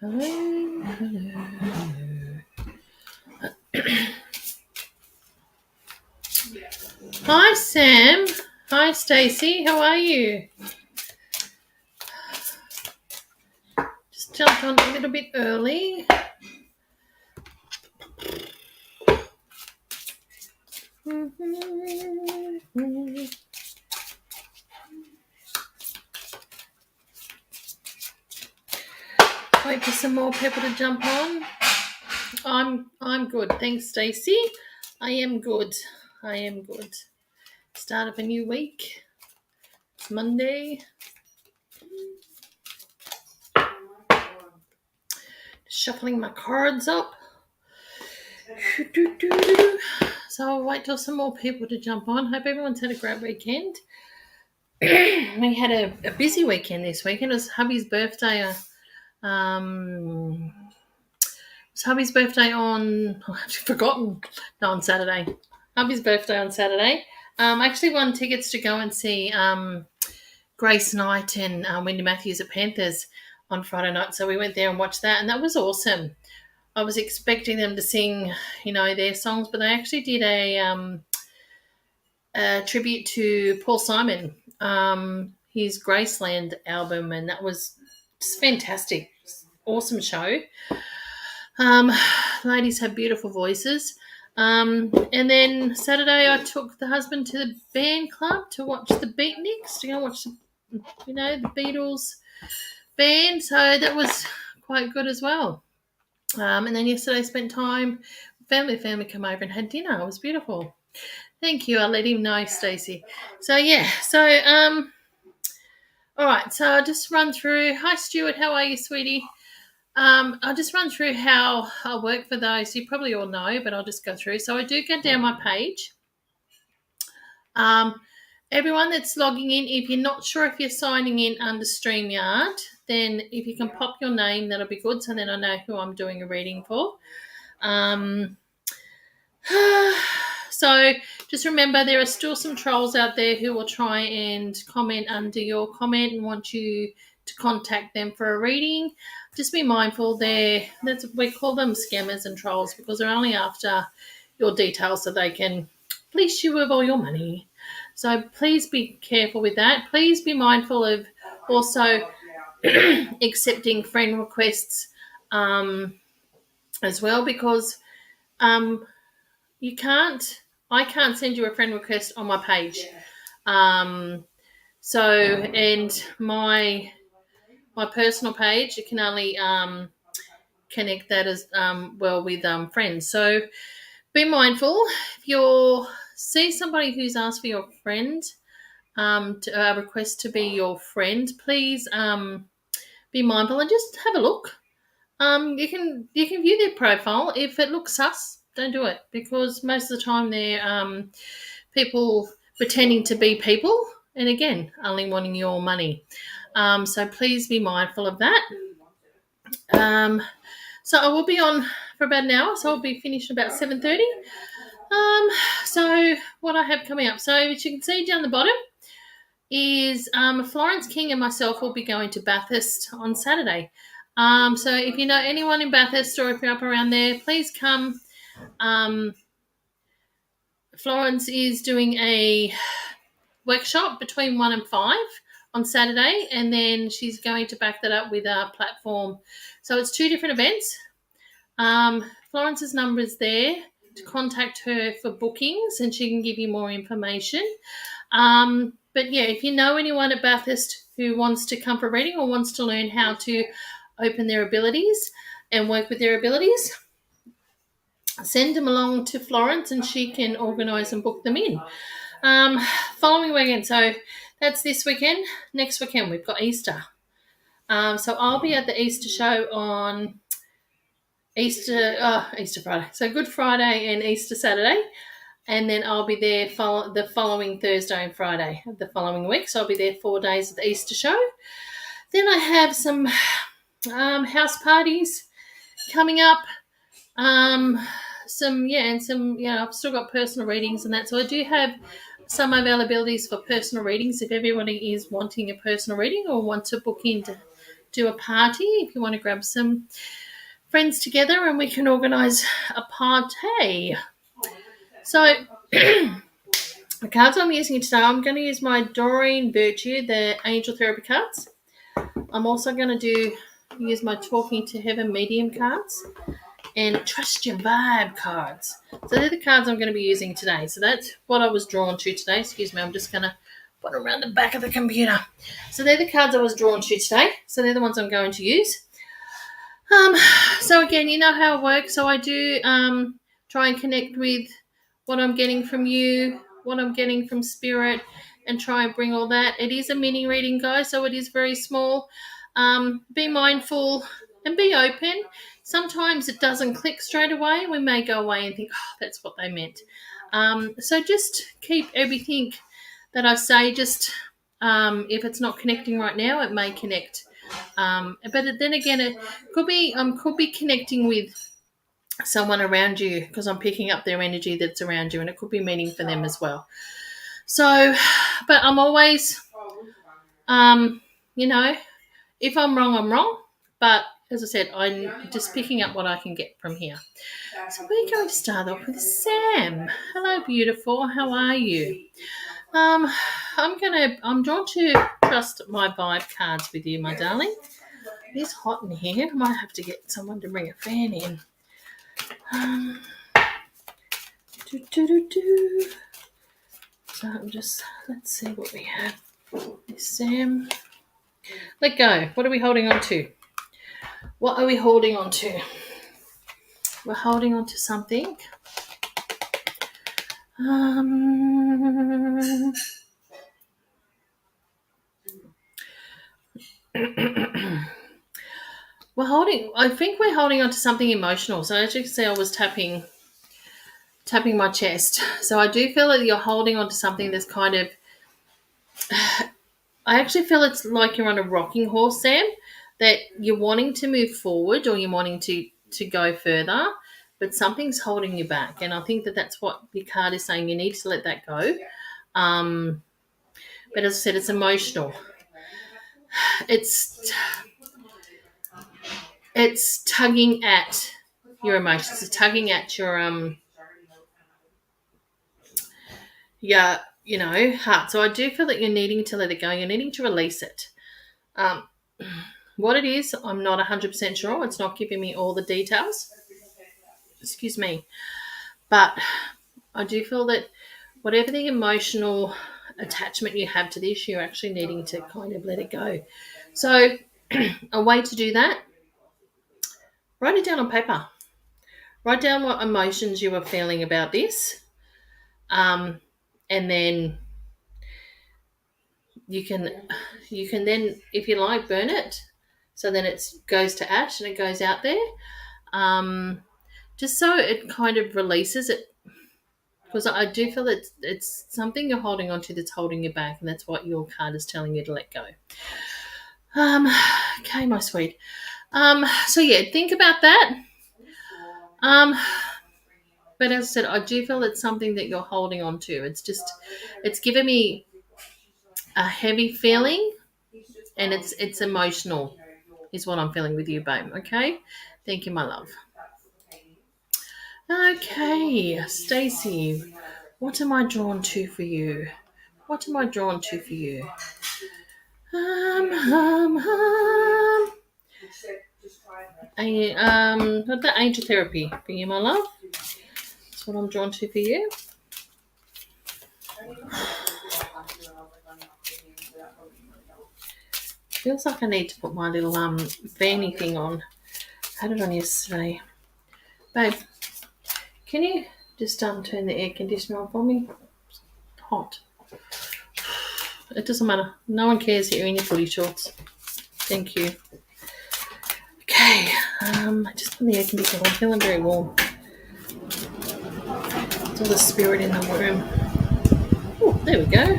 Hello, hello. Hi, Sam. Hi, Stacey. How are you? Just jumped on a little bit early. Wait for some more people to jump on. I'm good. Thanks, Stacey. I am good. I am good. Start of a new week. It's Monday. Shuffling my cards up. So I'll wait till some more people to jump on. Hope everyone's had a great weekend. We had a busy weekend this weekend. It was hubby's birthday. It was hubby's birthday on, I've forgotten. No, on Saturday. Hubby's birthday on Saturday. I actually won tickets to go and see Grace Knight and Wendy Matthews at Panthers on Friday night. So we went there and watched that, and that was awesome. I was expecting them to sing, their songs, but they actually did a tribute to Paul Simon, his Graceland album, and that was just fantastic. Awesome show. Ladies have beautiful voices. And then Saturday I took the husband to the band club to watch the Beatniks, to go watch the Beatles band. So that was quite good as well. And then yesterday I spent time, family come over and had dinner. It was beautiful. Thank you. I'll let him know, Stacey. So all right. So I'll just run through. Hi, Stuart. How are you, sweetie? I'll just run through how I work for those. You probably all know, but I'll just go through. So I do go down my page. Everyone that's logging in, if you're not sure if you're signing in under StreamYard, then if you can pop your name, that'll be good. So then I know who I'm doing a reading for. So just remember, there are still some trolls out there who will try and comment under your comment and want you to contact them for a reading. Just be mindful we call them scammers and trolls because they're only after your details so they can fleece you with all your money. So please be careful with that. Please be mindful of also accepting friend requests as well, because I can't send you a friend request on my page. And my personal page, you can only connect that as well with friends. So be mindful. If you see somebody who's asked for your friend, to request to be your friend, please be mindful and just have a look. You can view their profile. If it looks sus, don't do it, because most of the time they're people pretending to be people, and again, only wanting your money. So please be mindful of that. So I will be on for about an hour, so I'll be finished about 7:30. So what I have coming up, so as you can see down the bottom, is Florence King and myself will be going to Bathurst on Saturday. So if you know anyone in Bathurst or if you're up around there, please come. Florence is doing a workshop between 1 and 5 on Saturday, and then she's going to back that up with a platform. So it's 2 different events. Florence's number is there to contact her for bookings, and she can give you more information. But yeah, if you know anyone at Bathurst who wants to come for reading or wants to learn how to open their abilities and work with their abilities, send them along to Florence and she can organise and book them in. Following weekend, so that's this weekend. Next weekend we've got Easter. So I'll be at the Easter show on Easter Friday. So Good Friday and Easter Saturday. And then I'll be there for the following Thursday and Friday of the following week. So I'll be there 4 days at the Easter show. Then I have some house parties coming up. I've still got personal readings and that. So I do have some availabilities for personal readings if everybody is wanting a personal reading or want to book in do a party, if you want to grab some friends together and we can organise a party. So the cards I'm using today, I'm going to use my Doreen Virtue, the Angel Therapy cards. I'm also going to use my Talking to Heaven Medium cards and Trust Your Vibe cards. So they're the cards I'm going to be using today. So that's what I was drawn to today. Excuse me, I'm just going to put them around the back of the computer. So they're the cards I was drawn to today. So they're the ones I'm going to use. So again, you know how it works. So I do try and connect with what I'm getting from you, what I'm getting from Spirit, and try and bring all that. It is a mini reading, guys, so it is very small. Be mindful and be open. Sometimes it doesn't click straight away. We may go away and think, oh, that's what they meant. So just keep everything that I say, just if it's not connecting right now, it may connect. But then again, it could be connecting with someone around you because I'm picking up their energy that's around you, and it could be meaning for them as well. So, but I'm always, if I'm wrong, I'm wrong. But as I said, I'm just picking up what I can get from here. So we're going to start off with Sam. Hello, beautiful. How are you? I'm drawn to Trust My Vibe cards with you, my darling. It is hot in here. I might have to get someone to bring a fan in. So let's see what we have. Sam, let go. What are we holding on to? What are we holding on to? We're holding on to something. I think we're holding on to something emotional. So as you can see, I was tapping my chest. So I do feel that you're holding on to something that's kind of, I actually feel it's like you're on a rocking horse, Sam, that you're wanting to move forward or you're wanting to go further, but something's holding you back. And I think that's what the card is saying. You need to let that go. But as I said, it's emotional. It's tugging at your emotions. It's tugging at your heart. So I do feel that you're needing to let it go. You're needing to release it. What it is, I'm not 100% sure. It's not giving me all the details. Excuse me. But I do feel that whatever the emotional attachment you have to this, you're actually needing to kind of let it go. So a way to do that, write it down on paper. Write down what emotions you are feeling about this. And then you can then, if you like, burn it. So then it goes to ash and it goes out there. Just so it kind of releases it. Because I do feel that it's something you're holding on to that's holding you back, and that's what your card is telling you to let go. Okay, my sweet. So yeah, think about that. But as I said, I do feel it's something that you're holding on to. It's given me a heavy feeling, and it's emotional, is what I'm feeling with you, babe. Okay, thank you, my love. Okay, Stacey, what am I drawn to for you? What am I drawn to for you? The angel therapy for you, my love. That's what I'm drawn to for you. Feels like I need to put my little fanny thing on. I had it on yesterday. Babe, can you just turn the air conditioner on for me? It's hot. It doesn't matter. No one cares that you're in your footy shorts. Thank you. Okay. I just put the air conditioner on. I'm feeling very warm. It's all the spirit in the room. Oh, there we go.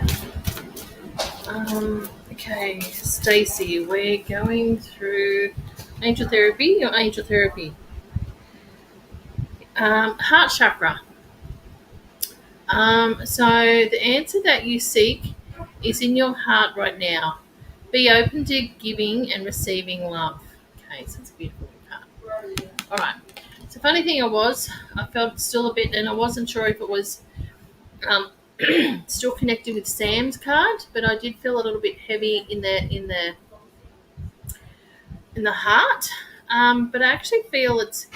Okay, Stacey, we're going through angel therapy or angel therapy. Heart chakra. So the answer that you seek is in your heart right now. Be open to giving and receiving love. Okay, so it's a beautiful card. All right. So funny thing I felt still a bit, and I wasn't sure if it was um, still connected with Sam's card, but I did feel a little bit heavy in the heart. But I actually feel it's.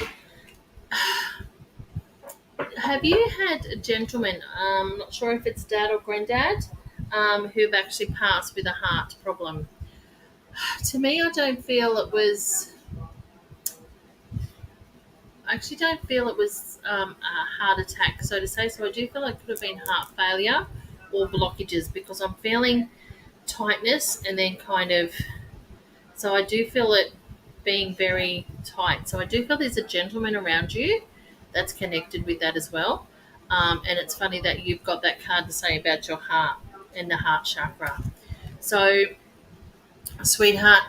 Have you had a gentleman? Not sure if it's dad or granddad, who've actually passed with a heart problem. To me, I don't feel it was. I actually don't feel it was a heart attack, so to say. So I do feel like it could have been heart failure or blockages because I'm feeling tightness and then kind of. So I do feel it being very tight. So I do feel there's a gentleman around you that's connected with that as well. And it's funny that you've got that card to say about your heart and the heart chakra. So, sweetheart,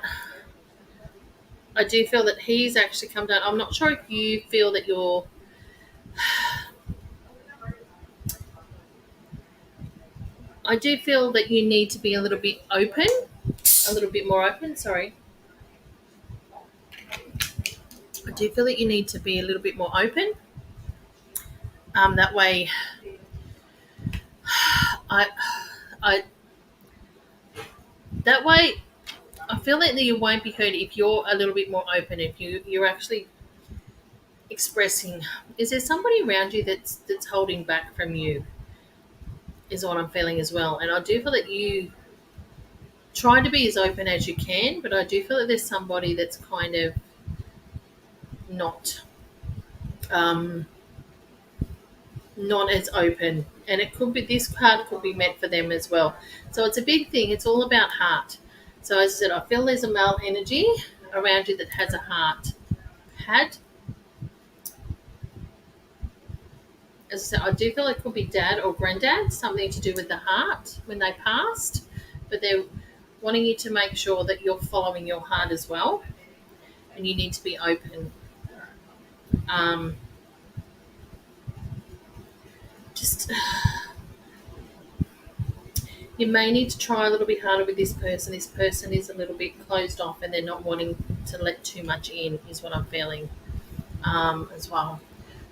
I do feel that he's actually come down. I'm not sure if you feel that you're. I do feel that you need to be a little bit open, a little bit more open. Sorry. I do feel that you need to be a little bit more open. That way, I, I, that way, I feel like you won't be hurt if you're a little bit more open. If you're actually expressing, is there somebody around you that's holding back from you? Is what I'm feeling as well, and I do feel that you try to be as open as you can, but I do feel that there's somebody that's kind of not um, not as open, and it could be this card could be meant for them as well. So it's a big thing. It's all about heart. So as I said, I feel there's a male energy around you that has a heart. Had As I said, I do feel it could be dad or granddad, something to do with the heart when they passed, but they're wanting you to make sure that you're following your heart as well, and you need to be open. Um, just you may need to try a little bit harder with this person. This person is a little bit closed off, and they're not wanting to let too much in. Is what I'm feeling as well.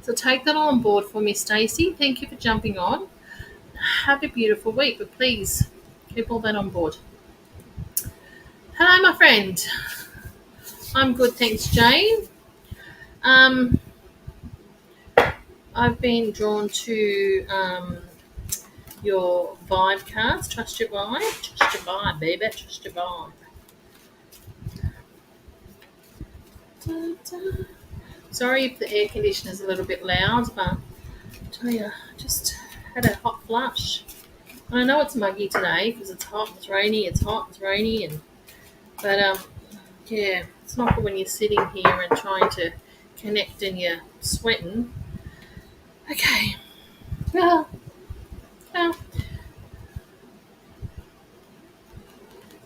So take that all on board for me, Stacey. Thank you for jumping on. Have a beautiful week, but please keep all that on board. Hello, my friend. I'm good, thanks, Jane. I've been drawn to your vibe cards. Trust your vibe. Trust your vibe, baby. Trust your vibe. Da, da. Sorry if the air conditioner is a little bit loud, but I tell you, I just had a hot flush. And I know it's muggy today because it's hot, it's rainy, it's hot, it's rainy, but yeah, it's not good when you're sitting here and trying to connect and you're sweating. Okay. Well,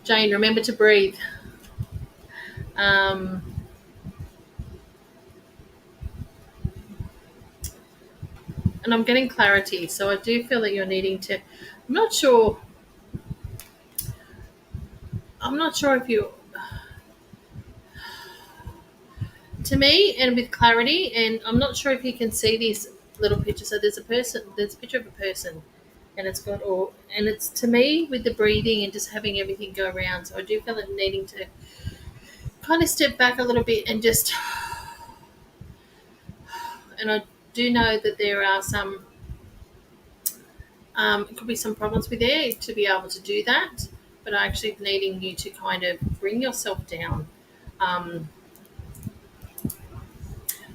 Jane, remember to breathe. And I'm getting clarity, so I do feel that you're needing to. I'm not sure if you. To me, and with clarity, and I'm not sure if you can see this little picture. So there's a picture of a person, and it's to me with the breathing and just having everything go around. So I do feel it needing to kind of step back a little bit and just, and I do know that there are some, it could be some problems with air to be able to do that, but actually needing you to kind of bring yourself down.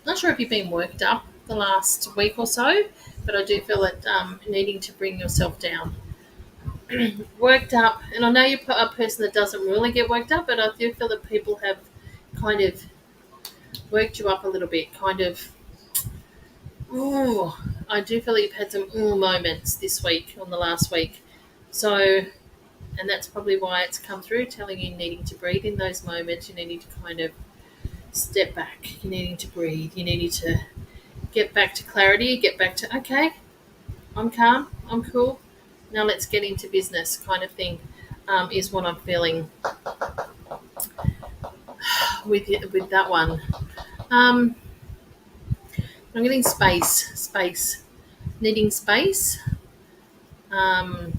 Not sure if you've been worked up the last week or so, but I do feel it needing to bring yourself down. Worked up, and I know you're a person that doesn't really get worked up, but I do feel that people have kind of worked you up a little bit, kind of. Ooh, I do feel like you've had some moments this week, on the last week. So, and that's probably why it's come through, telling you needing to breathe in those moments. You needing to kind of step back. You needing to breathe. You needing to get back to clarity. Get back to, okay, I'm calm. I'm cool. Now let's get into business kind of thing. is what I'm feeling with that one. Um, I'm getting space, needing space. Um,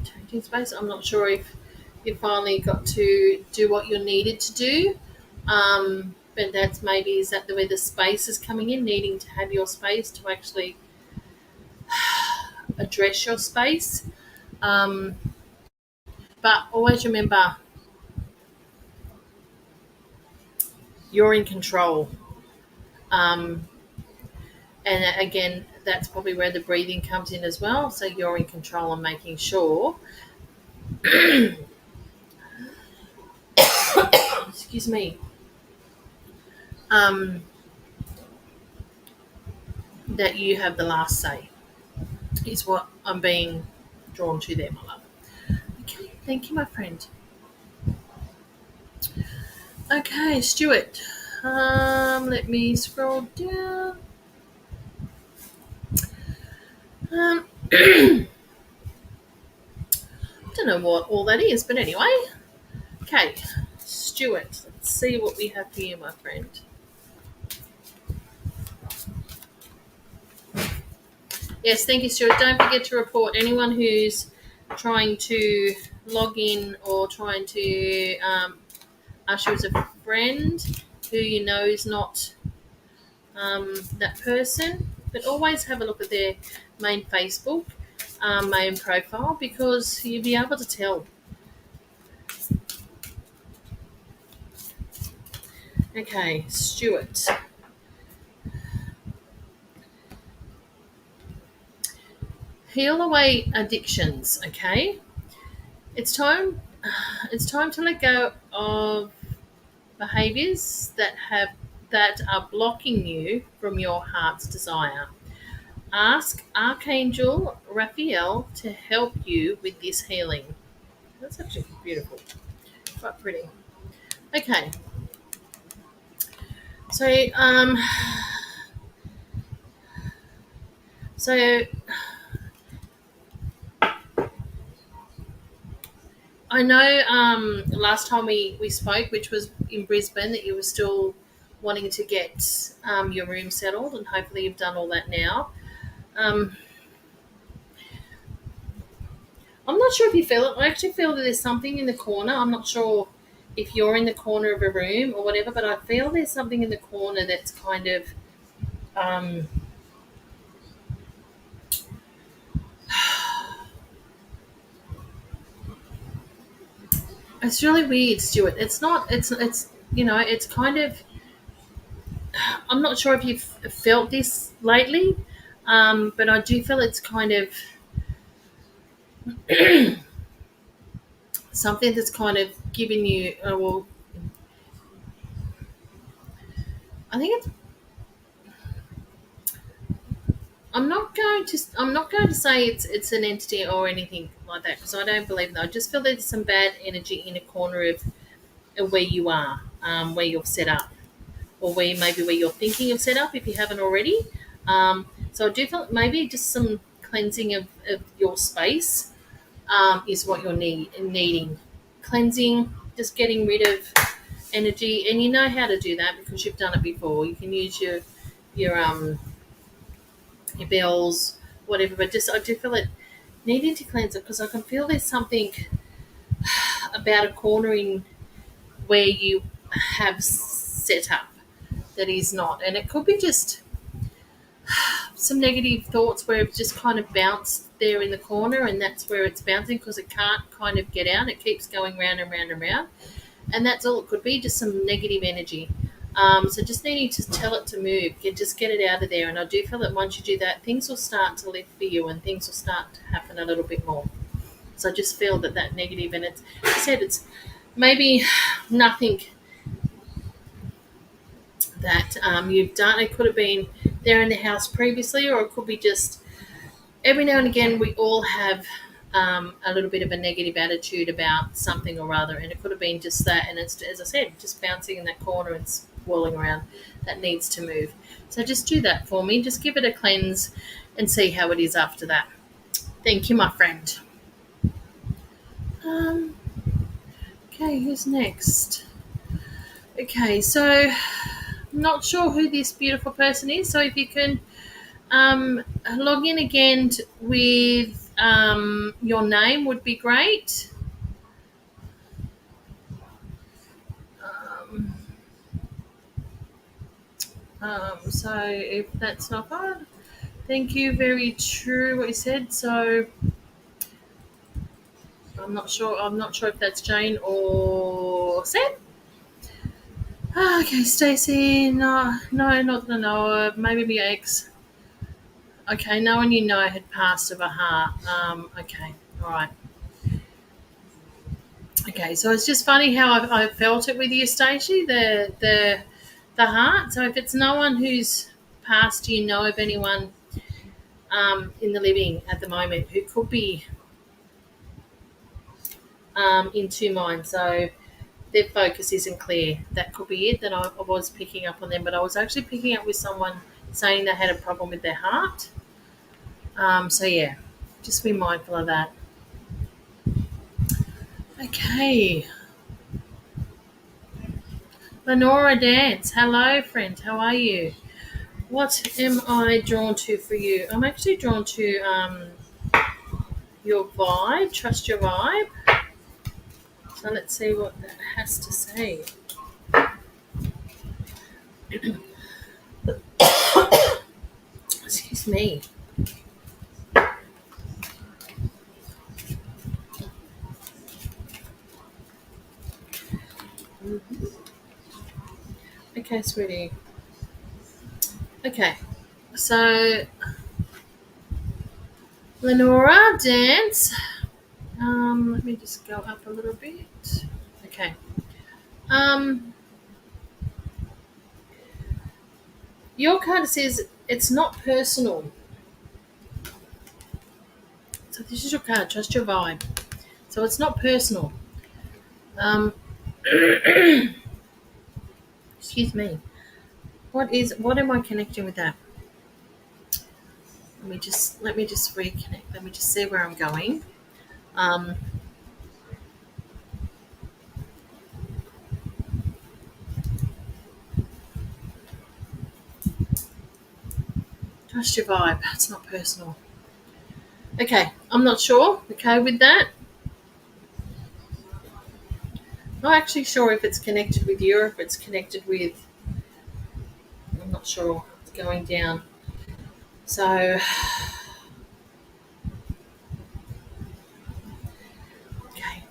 Changing space. I'm not sure if you finally got to do what you needed to do. But that's maybe is that the way the space is coming in, needing to have your space to actually address your space. Um, but always remember you're in control. Um, and again, that's probably where the breathing comes in as well. So you're in control and making sure, excuse me, um, that you have the last say. Is what I'm being drawn to there, my love. Okay, thank you, my friend. Okay, Stuart. Let me scroll down. Don't know what all that is, but anyway. Okay, Stuart. Let's see what we have for you, my friend. Yes, thank you, Stuart. Don't forget to report anyone who's trying to log in or trying to ask you as a friend who you know is not that person. But always have a look at their main Facebook, main profile, because you'll be able to tell. Okay, Stuart. Heal away addictions. Okay, it's time. It's time to let go of behaviors that are blocking you from your heart's desire. Ask Archangel Raphael to help you with this healing. That's actually beautiful, quite pretty. Okay, so so I know last time we spoke, which was in Brisbane, that you were still wanting to get your room settled, and hopefully you've done all that now. Um, I'm not sure if you feel it. I actually feel that there's something in the corner. I'm not sure if you're in the corner of a room or whatever, but I feel there's something in the corner that's kind of. Um, it's really weird, Stuart. It's not. It's it's kind of. I'm not sure if you've felt this lately, but I do feel it's kind of something that's kind of giving you. Well, I think it's. I'm not going to say it's an entity or anything like that because I don't believe that. I just feel there's some bad energy in a corner of where you are, where you're set up, or where you're thinking of set up if you haven't already. So I do feel maybe just some cleansing of your space is what you're needing. Cleansing, just getting rid of energy, and you know how to do that because you've done it before. You can use your your bells, whatever. But just I do feel it needing to cleanse it because I can feel there's something about a corner in where you have set up that is not, and it could be just some negative thoughts where it's just kind of bounced there in the corner, and that's where it's bouncing because it can't kind of get out. It keeps going round and round and round, and that's all it could be, just some negative energy. So just needing to tell it to move, just get it out of there. And I do feel that once you do that, things will start to lift for you, and things will start to happen a little bit more. So I just feel that negative, and it's, as I said, it's maybe nothing that you've done. It could have been there in the house previously, or it could be just every now and again we all have a little bit of a negative attitude about something or other, and it could have been just that, and it's, as I said, just bouncing in that corner and swirling around. That needs to move. So just do that for me. Just give it a cleanse and see how it is after that. Thank you, my friend. Um, okay, who's next? Okay, so I'm not sure who this beautiful person is. So if you can log in again with your name would be great. Um, so if that's not hard, thank you. Very true what you said. So I'm not sure. I'm not sure if that's Jane or Sam. Okay, Stacey. No, no, not the Noah. Maybe my ex. Okay, no one you know had passed of a heart. Okay, all right. Okay, so it's just funny how I felt it with you, Stacey. The heart. So if it's no one who's passed, do you know of anyone in the living at the moment who could be in two minds? So their focus isn't clear. That could be it. That I was picking up on them, but I was actually picking up with someone saying they had a problem with their heart. So yeah, just be mindful of that. Okay, Lenora Dance. Hello, friend. How are you? What am I drawn to for you? I'm actually drawn to your vibe. Trust your vibe. So let's see what that has to say. Excuse me. Okay, sweetie. Okay, so Lenora Dance. Let me just go up a little bit. Okay. Um, your card says it's not personal. So this is your card. Trust your vibe. So it's not personal. Um, excuse me. What am I connecting with that? Let me just reconnect. Let me just see where I'm going. Um, trust your vibe. It's not personal. Okay, I'm not sure. Okay with that. Not actually sure if it's connected with you or if it's connected with. I'm not sure. It's going down. So, okay.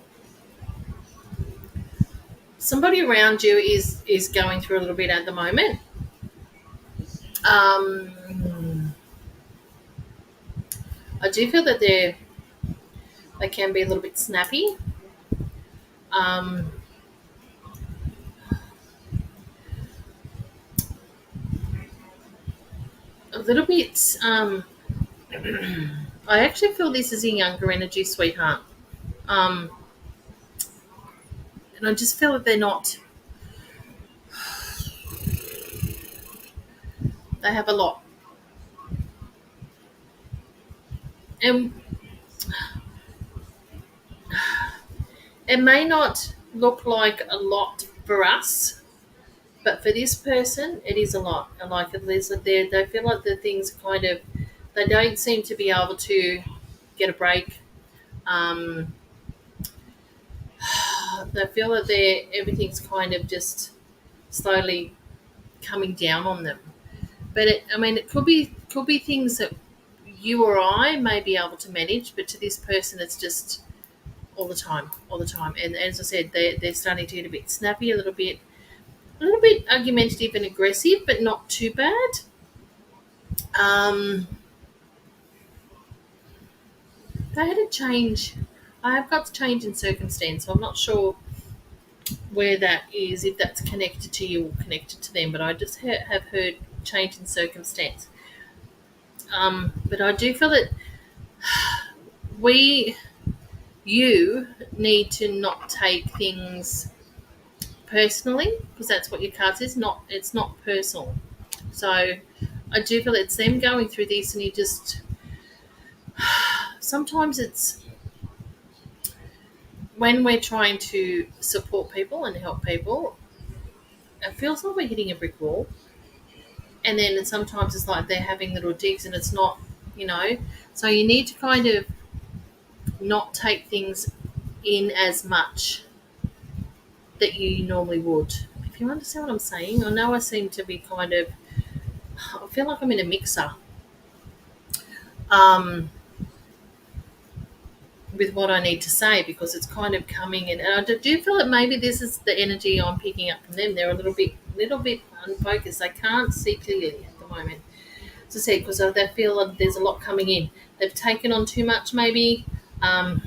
Somebody around you is going through a little bit at the moment. I do feel that they can be a little bit snappy. Um, a little bit. I actually feel this is a younger energy, sweetheart. Um, and I just feel that they're not. They have a lot, and it may not look like a lot for us, but for this person, it is a lot. And like at least they feel like the things kind of they don't seem to be able to get a break. Um, they feel that everything's kind of just slowly coming down on them. But it could be things that you or I may be able to manage, but to this person, it's just all the time, all the time. And as I said, they're starting to get a bit snappy, a little bit argumentative and aggressive, but not too bad. Um, they had a change. I have got change in circumstance, so I'm not sure where that is, if that's connected to you or connected to them. But I just have heard change in circumstance. But I do feel that we, you, need to not take things personally because that's what your card says. It's not personal. So I do feel it's them going through this, and you just sometimes it's when we're trying to support people and help people, it feels like we're hitting a brick wall. And then sometimes it's like they're having little digs and it's not, you know. So you need to kind of not take things in as much that you normally would. If you understand what I'm saying, I know I seem to be kind of, I feel like I'm in a mixer um, with what I need to say because it's kind of coming in. And I do feel that maybe this is the energy I'm picking up from them. They're a little bit unfocused. They can't see clearly at the moment. As I said, because they feel like there's a lot coming in. They've taken on too much, maybe. Um,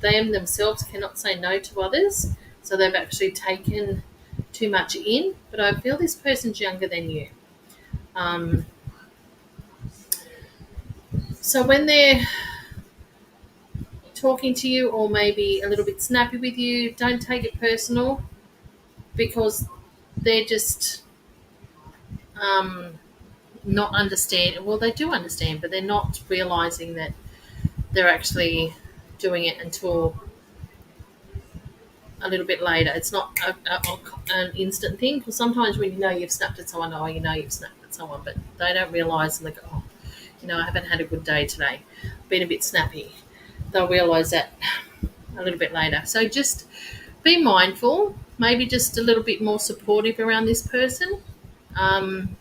they themselves cannot say no to others, so they've actually taken too much in. But I feel this person's younger than you. Um, so when they're talking to you or maybe a little bit snappy with you, don't take it personal because they're just um, not understand. Well, they do understand, but they're not realizing that they're actually doing it until a little bit later. It's not an instant thing because sometimes when you know you've snapped at someone, oh, you know you've snapped at someone, but they don't realise and they go, oh, you know, I haven't had a good day today, been a bit snappy. They'll realise that a little bit later. So just be mindful, maybe just a little bit more supportive around this person. Um,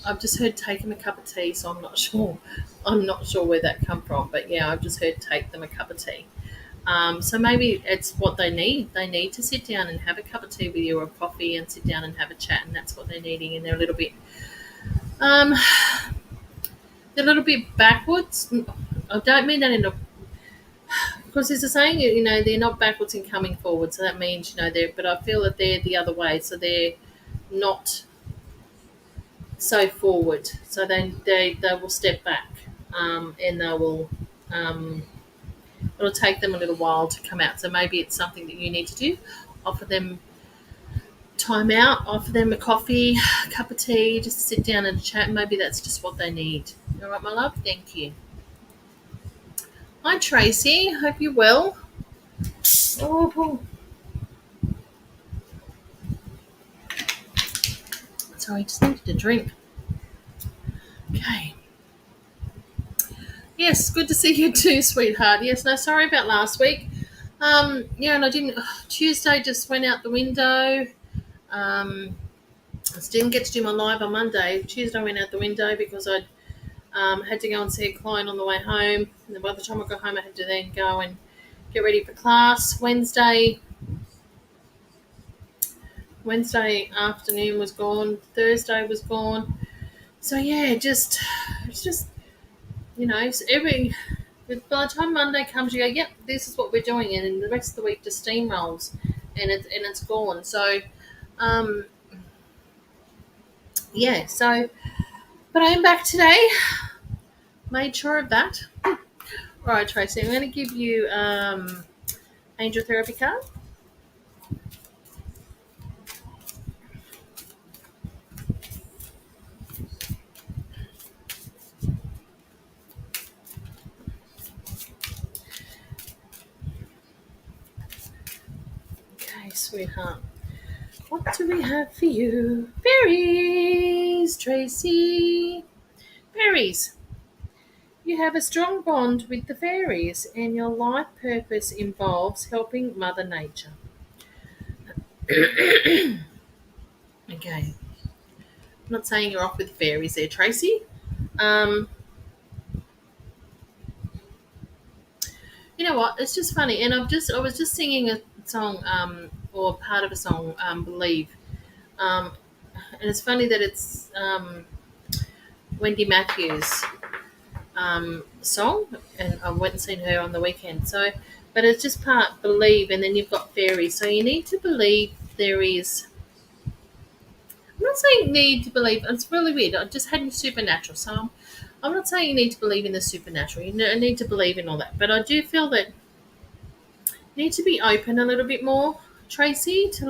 I've just heard take them a cup of tea, so I'm not sure. I'm not sure where that come from, but yeah, I've just heard take them a cup of tea. So maybe it's what they need. They need to sit down and have a cup of tea with you or a coffee and sit down and have a chat, and that's what they're needing. And um, they're a little bit backwards. I don't mean that in a because there's a saying, you know, they're not backwards in coming forward. So that means, you know, they're. But I feel that they're the other way. So they're not so forward. So they will step back, and they will. It'll take them a little while to come out. So maybe it's something that you need to do. Offer them time out, offer them a coffee, a cup of tea, just sit down and chat. Maybe that's just what they need. All right, my love. Thank you. Hi, Tracy. Hope you're well. Oh, sorry, just needed a drink. Okay. Yes, good to see you too, sweetheart. Yes, no, sorry about last week. Yeah, and I didn't. Tuesday just went out the window. I didn't get to do my live on Monday. Tuesday went out the window because I had to go and see a client on the way home. And then by the time I got home, I had to then go and get ready for class. Wednesday afternoon was gone. Thursday was gone. So yeah, it's just so by the time Monday comes, you go, yep, this is what we're doing, and then the rest of the week just steamrolls, and it's gone. So, um, yeah. So, but I am back today. Made sure of that. All right, Tracy, I'm going to give you angel therapy card. Okay, sweetheart. What do we have for you? Fairies, Tracy. Fairies. You have a strong bond with the fairies, and your life purpose involves helping Mother Nature. Okay. I'm not saying you're off with fairies there, Tracy. Um, you know what? It's just funny, and I was just singing a song, or part of a song, "Believe," um, and it's funny that it's Wendy Matthews' song, and I went and seen her on the weekend. So, but it's just part believe, and then you've got fairies. So you need to believe there is. I'm not saying need to believe. It's really weird. I just had supernatural, so I'm not saying you need to believe in the supernatural. You need to believe in all that, but I do feel that you need to be open a little bit more, Tracy, to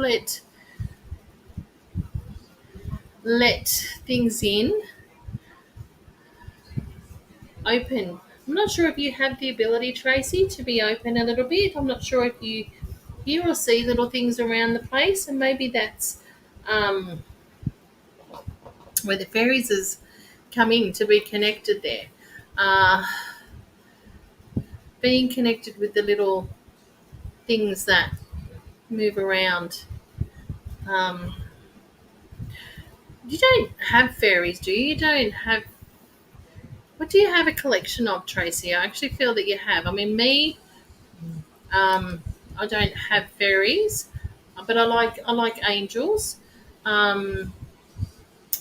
let things in. open. I'm not sure if you have the ability, Tracy, to be open a little bit. I'm not sure if you hear or see little things around the place, and maybe that's um, where the fairies has come in to be connected there. Uh, Being connected with the little things that move around. Um, you don't have fairies, do you? You don't have. What do you have a collection of, Tracy? I actually feel that you have. I mean, me, um, I don't have fairies, but I like angels. Um,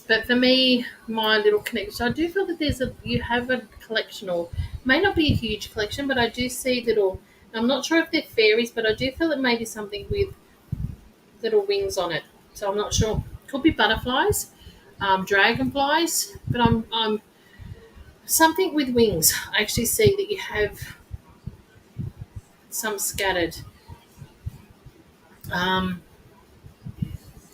but for me, my little connection, I do feel that you have a collection, or may not be a huge collection, but I do see little. I'm not sure if they're fairies, but I do feel it may be something with little wings on it. So I'm not sure. Could be butterflies, dragonflies, but I'm something with wings. I actually see that you have some scattered. Um,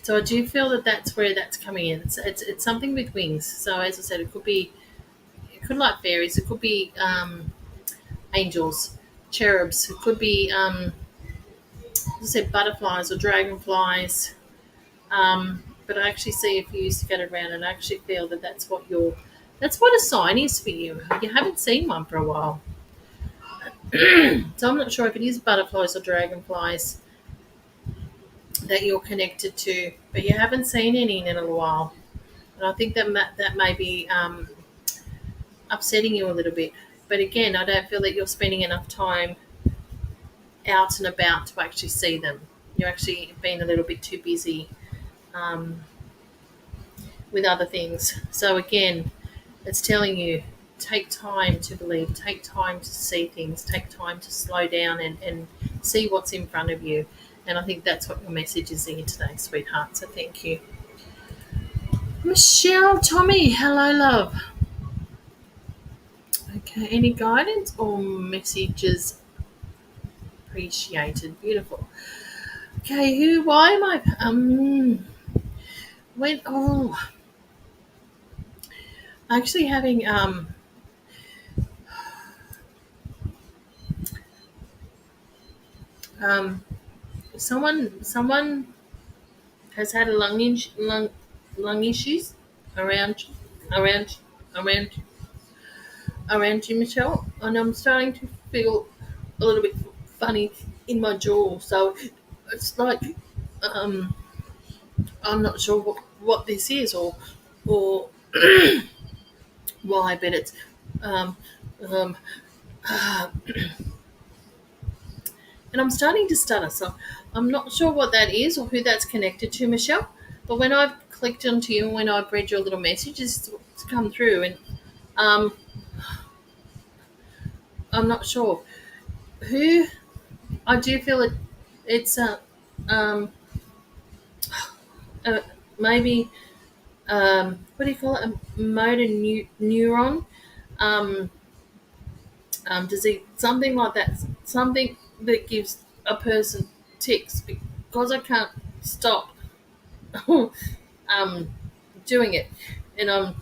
so I do feel that that's where that's coming in. It's something with wings. So as I said, it could like fairies. It could be angels, cherubs. It could be as I said, butterflies or dragonflies. But I actually see a few scattered around, and I actually feel that that's what a sign is for you. You haven't seen one for a while, so I'm not sure if it is butterflies or dragonflies that you're connected to, but you haven't seen any in a little while. And I think that may be upsetting you a little bit. But again, I don't feel that you're spending enough time out and about to actually see them. You're actually being a little bit too busy um, with other things. So again, it's telling you take time to believe, take time to see things, take time to slow down and see what's in front of you. And I think that's what your message is here today, sweetheart. So thank you. Michelle, Tommy, hello, love. Okay, any guidance or messages appreciated? Beautiful. Okay, why am I, when, actually having, um, someone has had a lung issues around, around, around, around you, Michelle, and I'm starting to feel a little bit funny in my jaw. So it's like, um, I'm not sure what this is or why, but it's um, um, and I'm starting to stutter. So I'm not sure what that is or who that's connected to, Michelle. But when I've clicked onto you and when I've read your little messages, it's come through, and um, I'm not sure who. I do feel it's um, uh, maybe what do you call it? A motor neuron um, disease, something like that, something that gives a person tics because I can't stop um, doing it, and I'm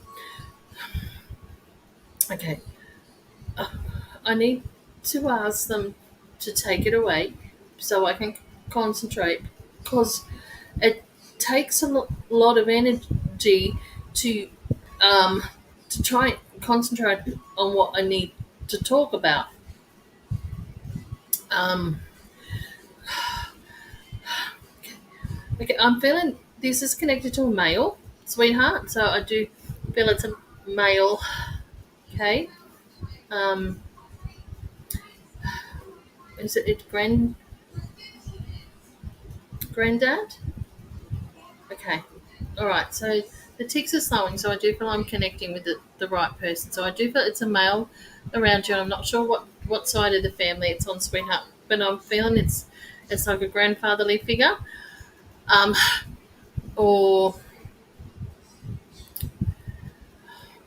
okay. I need to ask them to take it away so I can concentrate because it takes a lot of energy to um, to try and concentrate on what I need to talk about. Um, okay, I'm feeling this is connected to a male, sweetheart. So I do feel it's a male. Okay. Um, is it granddad? Okay. All right. So the ticks are slowing. So I do feel I'm connecting with the right person. So I do feel it's a male around you. And I'm not sure what side of the family it's on, sweetheart. But I'm feeling it's like a grandfatherly figure. Um, or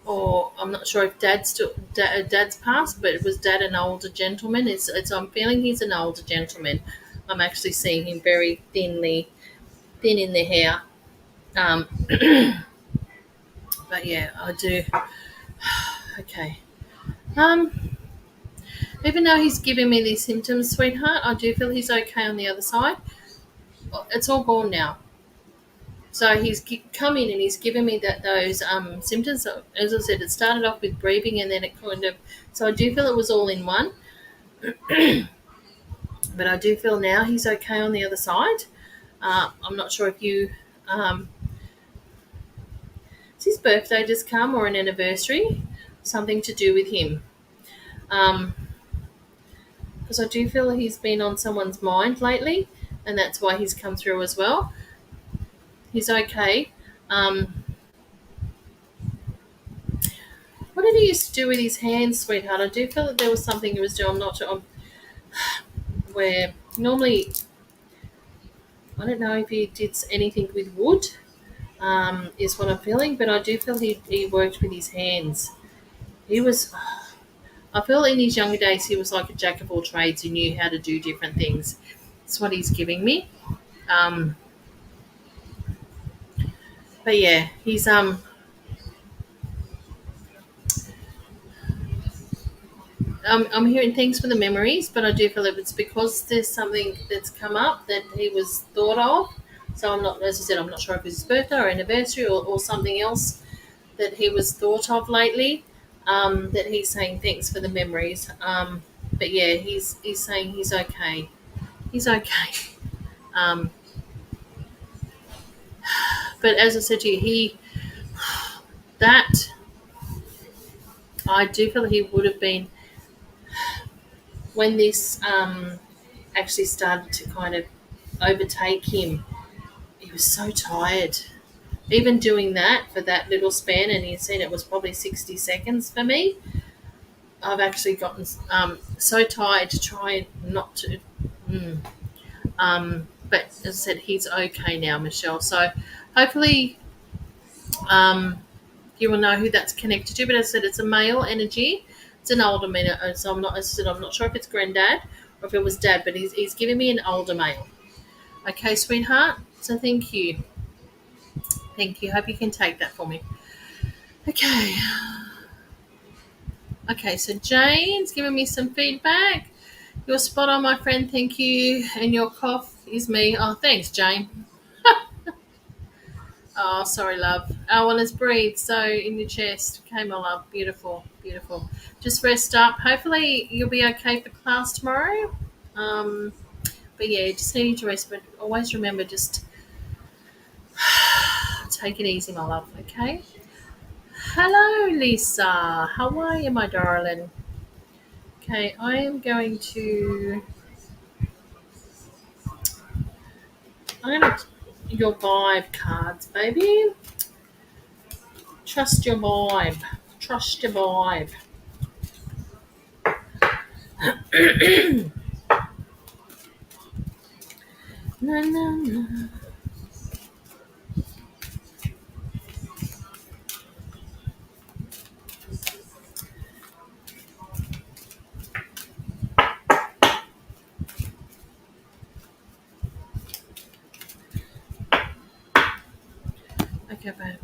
or I'm not sure if dad's passed, but it was dad an older gentleman. It's I'm feeling he's an older gentleman. I'm actually seeing him very thin in the hair. Um, but yeah, I do. Okay. Um, Even though he's giving me these symptoms, sweetheart, I do feel he's okay on the other side. It's all gone now. So he's come in and he's given me those symptoms. So, as I said, it started off with breathing and then it kind of. So I do feel it was all in one, but I do feel now he's okay on the other side. I'm not sure if you. Is his birthday just come or an anniversary? Something to do with him. Um, because I do feel he's been on someone's mind lately, and that's why he's come through as well. He's okay. Um, what did he used to do with his hands, sweetheart? I do feel that there was something he was doing. I'm not sure. Where normally, I don't know if he did anything with wood, is what I'm feeling, but I do feel he worked with his hands. He was, I feel in his younger days, he was like a jack of all trades who knew how to do different things. That's what he's giving me. Um, but yeah, I'm hearing things for the memories, but I do feel if it's because there's something that's come up that he was thought of. So I'm not, as I said, I'm not sure if it's his birthday or anniversary or something else that he was thought of lately. That he's saying thanks for the memories. But yeah, he's saying he's okay. He's okay. Um, but as I said to you, that I do feel he would have been when this actually started to kind of overtake him. He was so tired. Even doing that for that little span, and you've seen it was probably 60 seconds for me. I've actually gotten so tired to try not to. Mm. But as I said, he's okay now, Michelle. So hopefully you will know who that's connected to. But as I said, it's a male energy. It's an older man. So I'm not, as I said, I'm not sure if it's granddad or if it was dad, but he's giving me an older male. Okay, sweetheart. So thank you. Thank you. Hope you can take that for me. Okay. Okay, so Jane's giving me some feedback. You're spot on, my friend. Thank you. And your cough is me. Oh, thanks, Jane. Oh, sorry, love. Oh, well, it's breathe. So in your chest. Okay, my love. Beautiful, beautiful. Just rest up. Hopefully you'll be okay for class tomorrow. Um, but yeah, just need to rest. But always remember, just take it easy, my love. Okay. Hello, Lisa. How are you, my darling? Okay, I am going to. I'm gonna your vibe cards, baby. Trust your vibe. Trust your vibe. No, no, no. Okay, babe.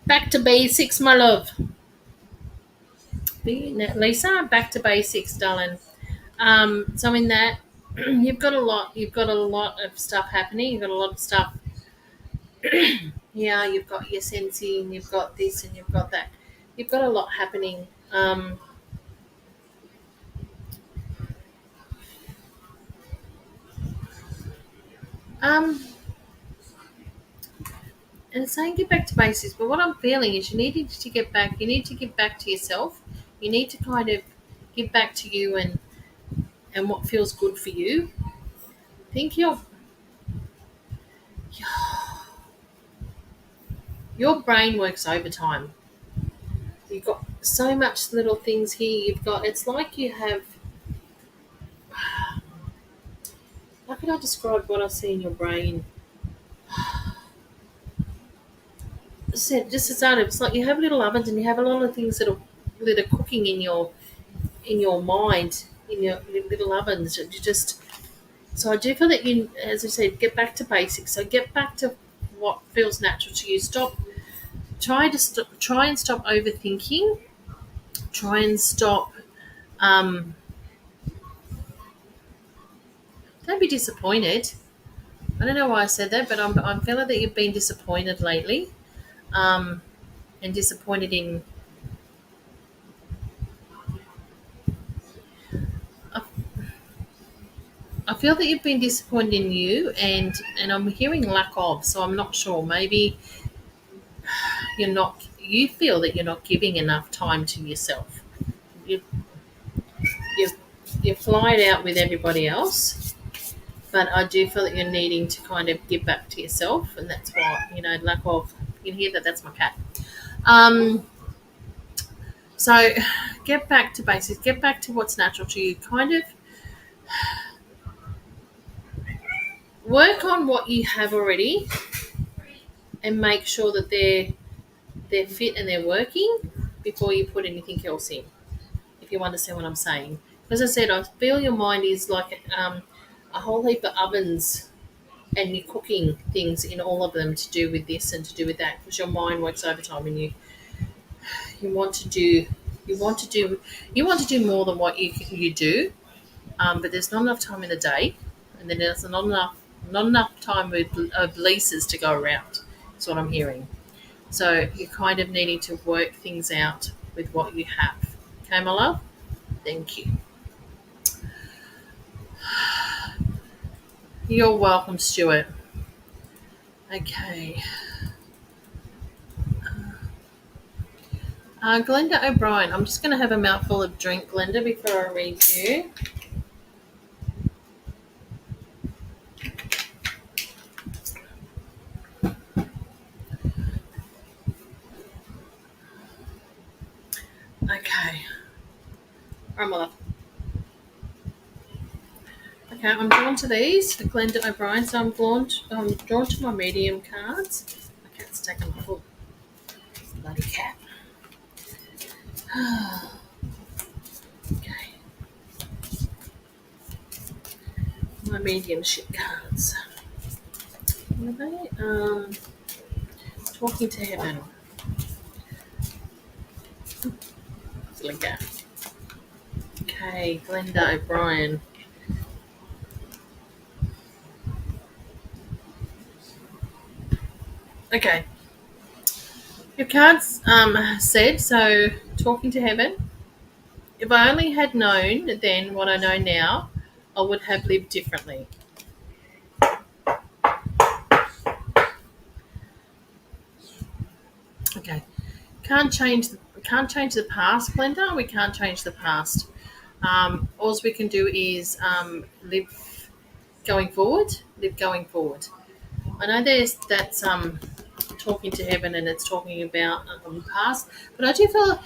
Back to basics, my love. Lisa, back to basics, darling. So in that, you've got a lot. You've got a lot of stuff happening. You've got a lot of stuff. Yeah, you've got your sensing. You've got this, and you've got that. You've got a lot happening. Um, and it's saying get back to basics. But what I'm feeling is you need to get back. You need to give back to yourself. You need to kind of give back to you and what feels good for you. I think your brain works overtime. You've got so much little things here. You've got it's like you have. How can I describe what I see in your brain? Said just as out, it's like you have little ovens and you have a lot of things that are cooking in your mind in your little ovens. You just so I do feel that you, as I said, get back to basics. So get back to what feels natural to you. Try and stop overthinking. try and stop. Um, don't be disappointed. I don't know why I said that, but I'm feeling that you've been disappointed lately, um, and disappointed in. I, I feel that you've been disappointed in you, and I'm hearing lack of. So I'm not sure. Maybe you're not. You feel that you're not giving enough time to yourself. You you you fly it out with everybody else, but I do feel that you're needing to kind of give back to yourself, and that's why lack of. You can hear that. That's my cat. Um, so get back to basics. Get back to what's natural to you. Kind of work on what you have already, and make sure that they're fit and they're working before you put anything else in. If you understand what I'm saying, as I said, I feel your mind is like a whole heap of ovens, and you're cooking things in all of them to do with this and to do with that, because your mind works overtime, and you want to do you want to do you want to do more than what you do, but there's not enough time in the day, and then there's not enough time of leases to go around. That's what I'm hearing. So you're kind of needing to work things out with what you have. Okay, my love? Thank you. You're welcome, Stuart. Okay. Glenda O'Brien. I'm just going to have a mouthful of drink, Glenda, before I read you. Okay. All right, my love. Okay, I'm drawn to these, Glenda O'Brien. So I'm drawn to my medium cards. My cat's taken my full bloody cat. Okay. My mediumship cards. What are they? Talking to Heaven. Glenda. Okay, Glenda O'Brien. Okay. Your cards said, so talking to Heaven. If I only had known then what I know now, I would have lived differently. Okay. Can't change the past, Glenda. We can't change the past. All we can do is live going forward. Live going forward. I know that's talking to Heaven, and it's talking about past, but I do feel,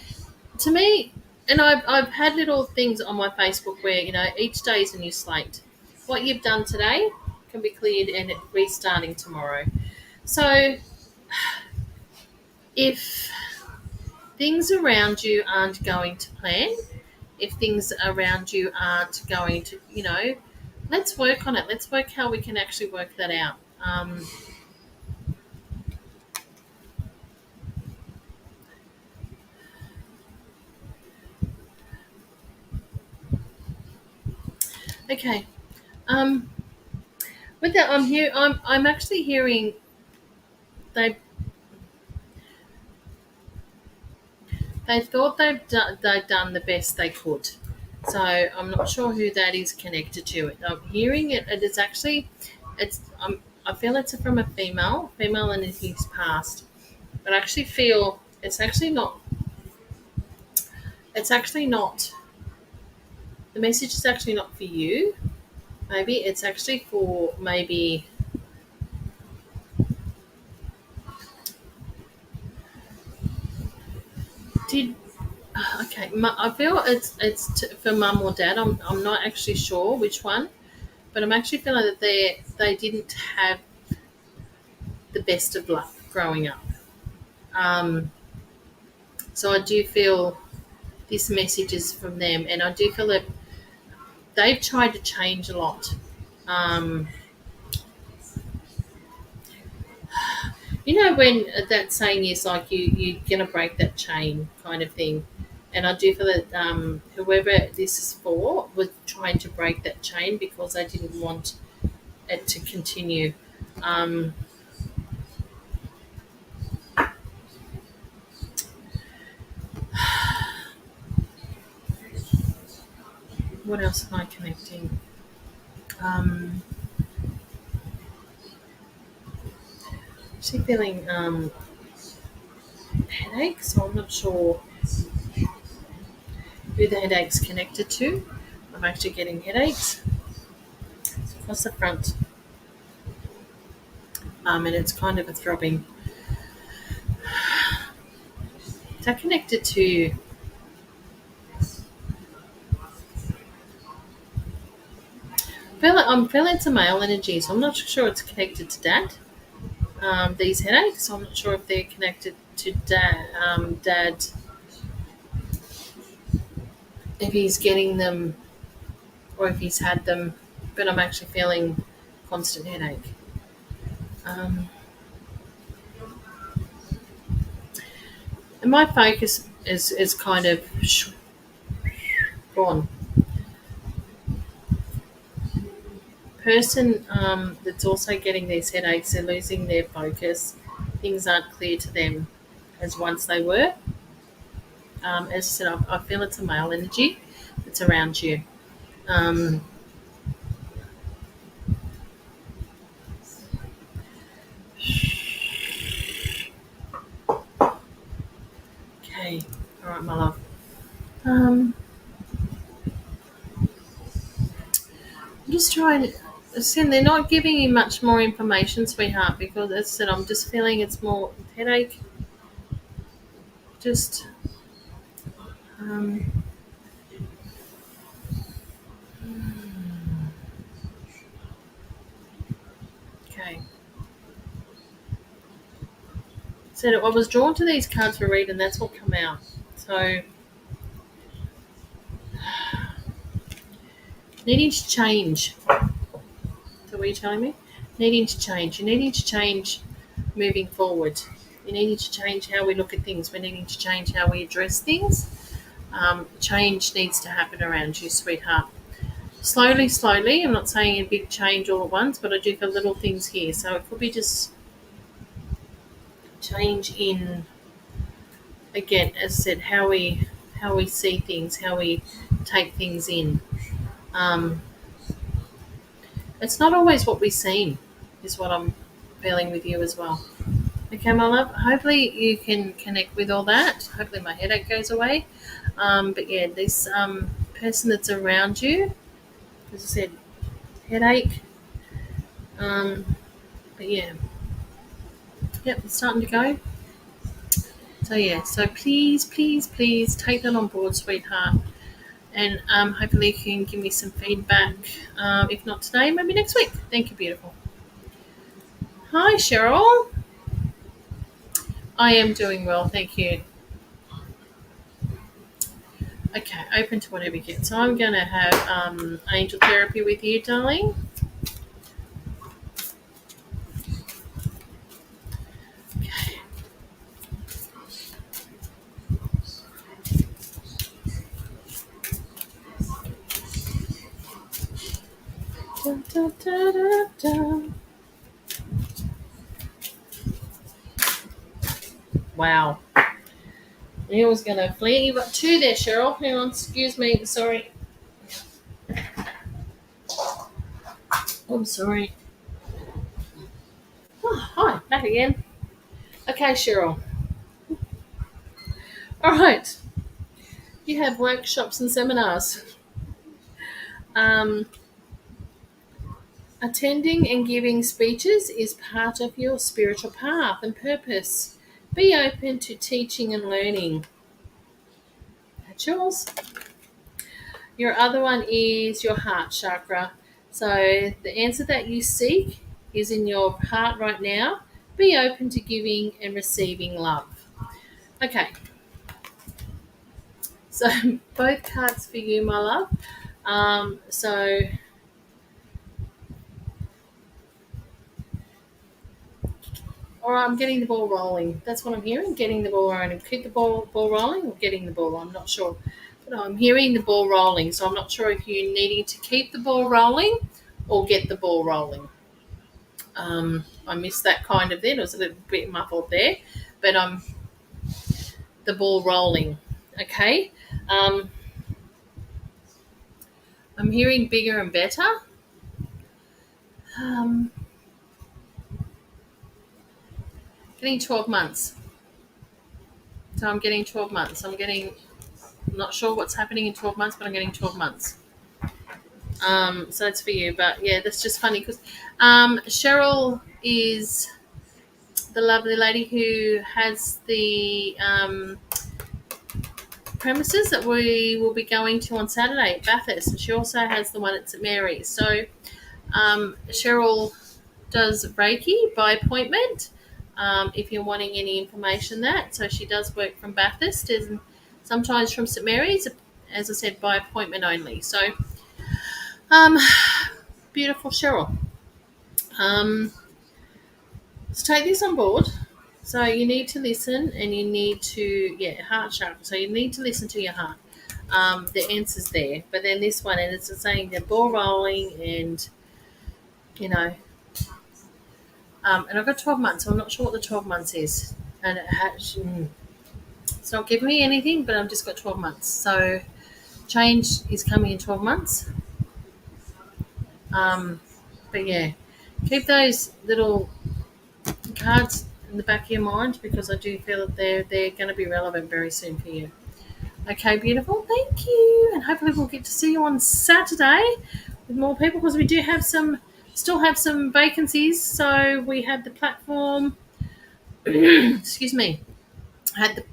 to me, and I've had little things on my Facebook where each day is a new slate. What you've done today can be cleared and restarting tomorrow. So if things around you aren't going to plan, if things around you aren't going to, let's work on it. Let's work how we can actually work that out. Okay. Um, with that, I'm actually hearing they they thought they've done the best they could. So I'm not sure who that is connected to. It. I'm hearing it. It is actually, I feel it's from a female in his past. But I actually feel it's actually not. It's actually not. The message is actually not for you. Maybe it's actually for maybe. Did Okay, I feel for mum or dad. I'm not actually sure which one, but I'm actually feeling that they didn't have the best of luck growing up. Um, so I do feel this message is from them, and I do feel that they've tried to change a lot. Um, when that saying is like you're gonna break that chain kind of thing. And I do feel that whoever this is for was trying to break that chain because they didn't want it to continue. Um, what else am I connecting? Um, actually feeling headache, so I'm not sure who the headache's connected to. I'm actually getting headaches across the front, and it's kind of a throbbing. Is that connected to? I'm feeling it's a male energy, so I'm not sure it's connected to dad. These headaches, so I'm not sure if they're connected to dad. Dad, if he's getting them or if he's had them, but I'm actually feeling constant headache. Um, and my focus is kind of gone. Person that's also getting these headaches, they're losing their focus. Things aren't clear to them as once they were. As I said, I feel it's a male energy that's around you. Um, okay, all right, my love. Um, I'm just trying. Listen, they're not giving you much more information, sweetheart, because as I said, I'm just feeling it's more headache. Just um, okay. So I was drawn to these cards for a read, and that's what come out. So needing to change. So what are you telling me? Needing to change. You're needing to change moving forward. You're needing to change how we look at things. We're needing to change how we address things. Change needs to happen around you, sweetheart. Slowly, slowly. I'm not saying a big change all at once, but I do feel little things here. So it could be just change in, again, as I said, how we see things, how we take things in. Um, it's not always what we seem, is what I'm feeling with you as well. Okay, my love. Hopefully you can connect with all that. Hopefully my headache goes away. But yeah, this person that's around you, as I said, headache. Um, but yeah, yep, it's starting to go. So yeah, so please, please, please take that on board, sweetheart, and hopefully you can give me some feedback. If not today, maybe next week. Thank you, beautiful. Hi, Cheryl. I am doing well, thank you. Okay, open to whatever you get. So I'm going to have angel therapy with you, darling. Okay. Dun, dun, dun, dun, dun. Wow. I was going to flare. You've got two there, Cheryl. Hang on, excuse me. Sorry. I'm sorry. Oh, hi, back again. Okay, Cheryl. All right. You have workshops and seminars. Um, Attending and giving speeches is part of your spiritual path and purpose. Be open to teaching and learning. That's yours. Your other one is your heart chakra. So the answer that you seek is in your heart right now. Be open to giving and receiving love. Okay. So both cards for you, my love. So Or I'm getting the ball rolling. That's what I'm hearing. Getting the ball rolling. Keep the ball rolling, or getting the ball. I'm not sure. But I'm hearing the ball rolling. So I'm not sure if you're needing to keep the ball rolling or get the ball rolling. I missed that kind of then. It was a little bit muffled there. But the ball rolling. Okay. Um, I'm hearing bigger and better. Um, Getting 12 months. So I'm getting 12 months. I'm not sure what's happening in 12 months, but I'm getting 12 months. So that's for you. But yeah, that's just funny because Cheryl is the lovely lady who has the premises that we will be going to on Saturday at Bathurst. And she also has the one at St Mary's. So Cheryl does Reiki by appointment. If you're wanting any information that, so she does work from Bathurst and sometimes from St Mary's, as I said, by appointment only. So, um, beautiful Cheryl. Um, so take this on board. So you need to listen, and you need to heart chakra. So you need to listen to your heart. The answer's there, but then this one, and it's just saying the ball rolling, and you know, and I've got 12 months, so I'm not sure what the 12 months is, and it's not giving me anything, but I've just got 12 months. So change is coming in 12 months. But yeah, keep those little cards in the back of your mind because I do feel that they're going to be relevant very soon for you. Okay, beautiful. Thank you, and hopefully we'll get to see you on Saturday with more people because we do have still have some vacancies. So we had the platform. Excuse me. Had the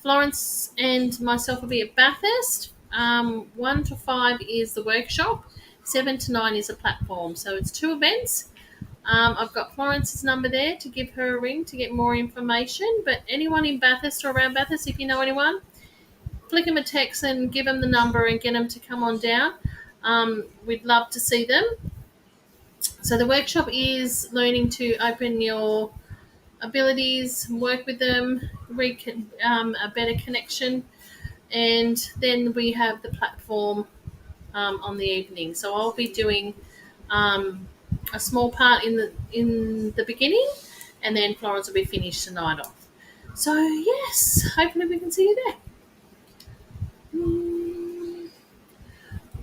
Florence and myself will be at Bathurst. 1 to 5 is the workshop. 7 to 9 is a platform. So it's 2 events. I've got Florence's number there to give her a ring to get more information. But anyone in Bathurst or around Bathurst, if you know anyone, flick them a text and give them the number and get them to come on down. We'd love to see them. So the workshop is learning to open your abilities, work with them, a better connection, and then we have the platform on the evening. So I'll be doing a small part in the beginning, and then Florence will be finished the night off. So yes, hopefully we can see you there.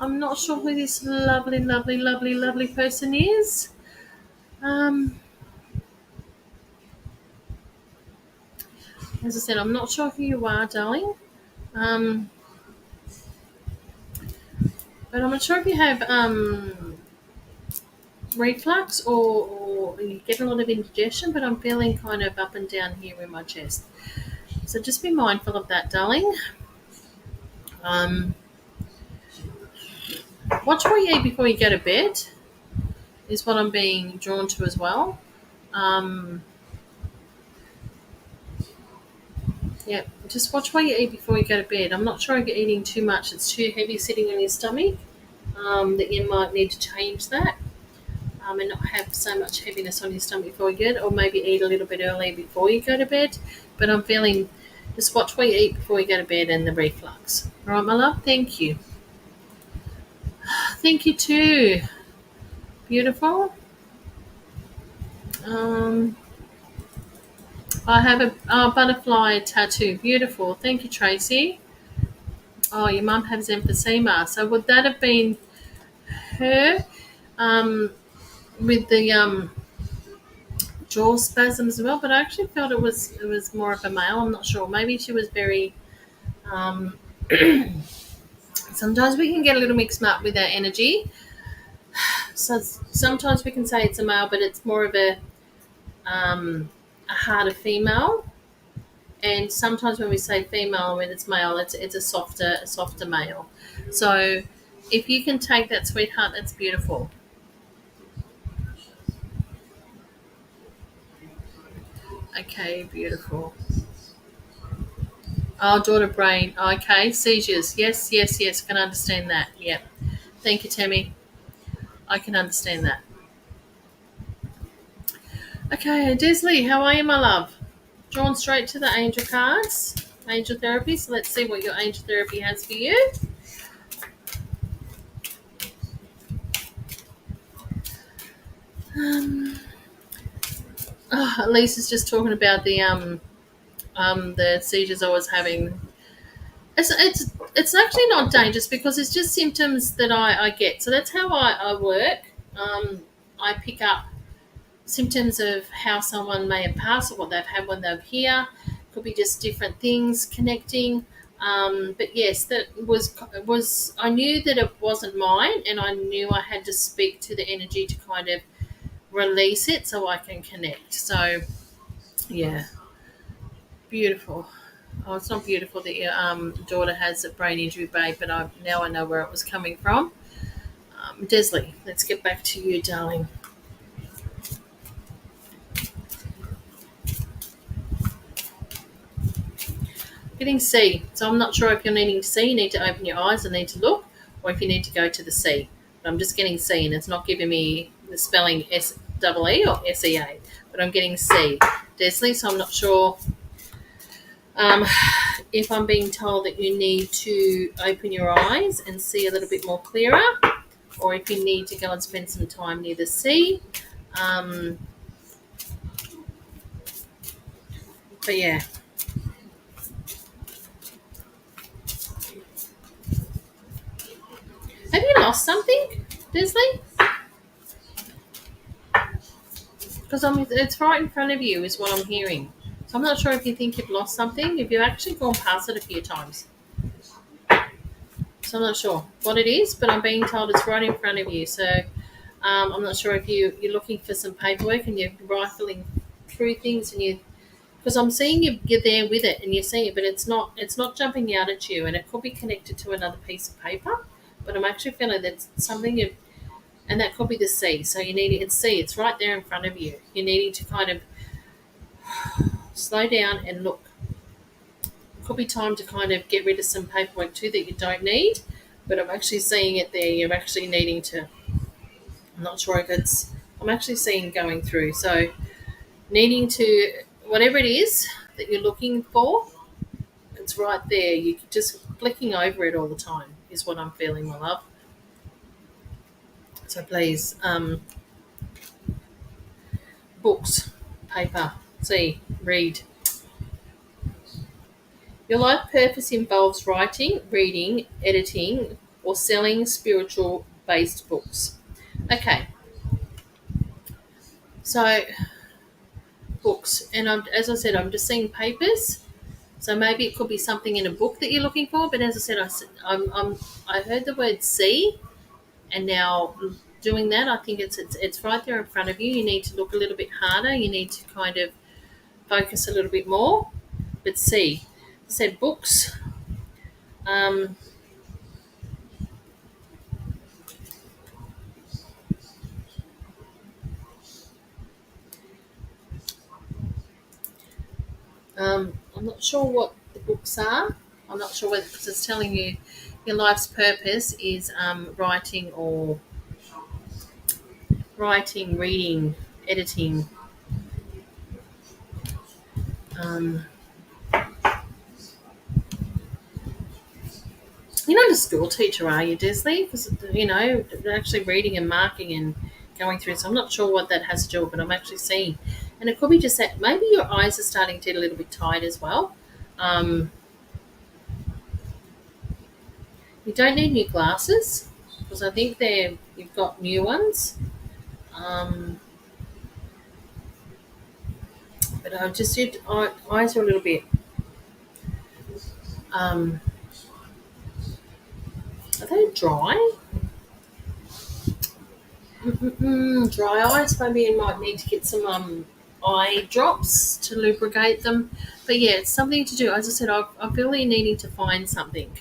I'm not sure who this lovely, lovely, lovely, lovely person is. As I said, I'm not sure who you are, darling. But I'm not sure if you have reflux or you get a lot of indigestion, but I'm feeling kind of up and down here in my chest. So just be mindful of that, darling. Watch what you eat before you go to bed is what I'm being drawn to as well. Yeah, just watch what you eat before you go to bed. I'm not sure if you're eating too much. It's too heavy sitting on your stomach. That you might need to change that. And not have so much heaviness on your stomach before you get, or maybe eat a little bit earlier before you go to bed. But I'm feeling, just watch what you eat before you go to bed and the reflux. All right, my love. Thank you. Thank you too. Beautiful. I have a butterfly tattoo. Beautiful. Thank you, Tracy. Oh, your mum has emphysema. So would that have been her with the jaw spasms as well? But I actually felt it was more of a male. I'm not sure. Maybe she was very. Sometimes we can get a little mixed up with our energy. So sometimes we can say it's a male, but it's more of a harder female. And sometimes when we say female, when it's male, it's a softer male. So if you can take that, sweetheart, that's beautiful. Okay, beautiful. Oh, daughter brain. Okay, seizures. Yes, yes, yes. Can understand that. Yep. Thank you, Tammy. I can understand that. Okay, Desley, how are you, my love? Drawn straight to the angel cards, angel therapy. So let's see what your angel therapy has for you. Um, Lisa's just talking about the seizures I was having. It's actually not dangerous because it's just symptoms that I get. So that's how I work. I pick up symptoms of how someone may have passed or what they've had when they're here. Could be just different things connecting. But yes, that was I knew that it wasn't mine, and I knew I had to speak to the energy to kind of release it so I can connect. So yeah, beautiful. Oh, it's not beautiful that your daughter has a brain injury, babe, but now I know where it was coming from. Desley, let's get back to you, darling. Getting C. So I'm not sure if you're needing to see, you need to open your eyes and need to look, or if you need to go to the C. But I'm just getting C, and it's not giving me the spelling S-E-E or S-E-A, but I'm getting C. Desley, so I'm not sure um, if I'm being told that you need to open your eyes and see a little bit more clearer, or if you need to go and spend some time near the sea. Um, but yeah, have you lost something, Desley? Because it's right in front of you, is what I'm hearing. So I'm not sure if you think you've lost something. If you've actually gone past it a few times, so I'm not sure what it is, but I'm being told it's right in front of you. So I'm not sure if you're looking for some paperwork and you're rifling through things, and you because I'm seeing you're there with it and you're seeing it, but it's not jumping out at you, and it could be connected to another piece of paper. But I'm actually feeling that something you and that could be the C. So you need it's C. It's right there in front of you. You're needing to kind of slow down and look. Could be time to kind of get rid of some paperwork too that you don't need. But I'm actually seeing it there. You're actually needing to. I'm not sure if it's. I'm actually seeing going through. So needing to whatever it is that you're looking for, it's right there. You just flicking over it all the time is what I'm feeling, my love. So please, books, paper, see, read. Your life purpose involves writing, reading, editing, or selling spiritual based books. Okay, so books, and as I said, I'm just seeing papers. So maybe it could be something in a book that you're looking for. But as I said, I heard the word see, and now doing that, I think it's right there in front of you. You need to look a little bit harder. You need to kind of focus a little bit more. But see, I said books. Um, I'm not sure what the books are. I'm not sure whether because it's telling you your life's purpose is writing, reading, editing. Um, you're not a school teacher, are you, Desley? Because they're actually reading and marking and going through. So I'm not sure what that has to do with, but I'm actually seeing, and it could be just that maybe your eyes are starting to get a little bit tired as well. Um, you don't need new glasses because I think you've got new ones. Um, but I just did eyes are a little bit. Um, are they dry? Dry eyes. Maybe you might need to get some eye drops to lubricate them. But yeah, it's something to do. As I said, I'm really needing to find something.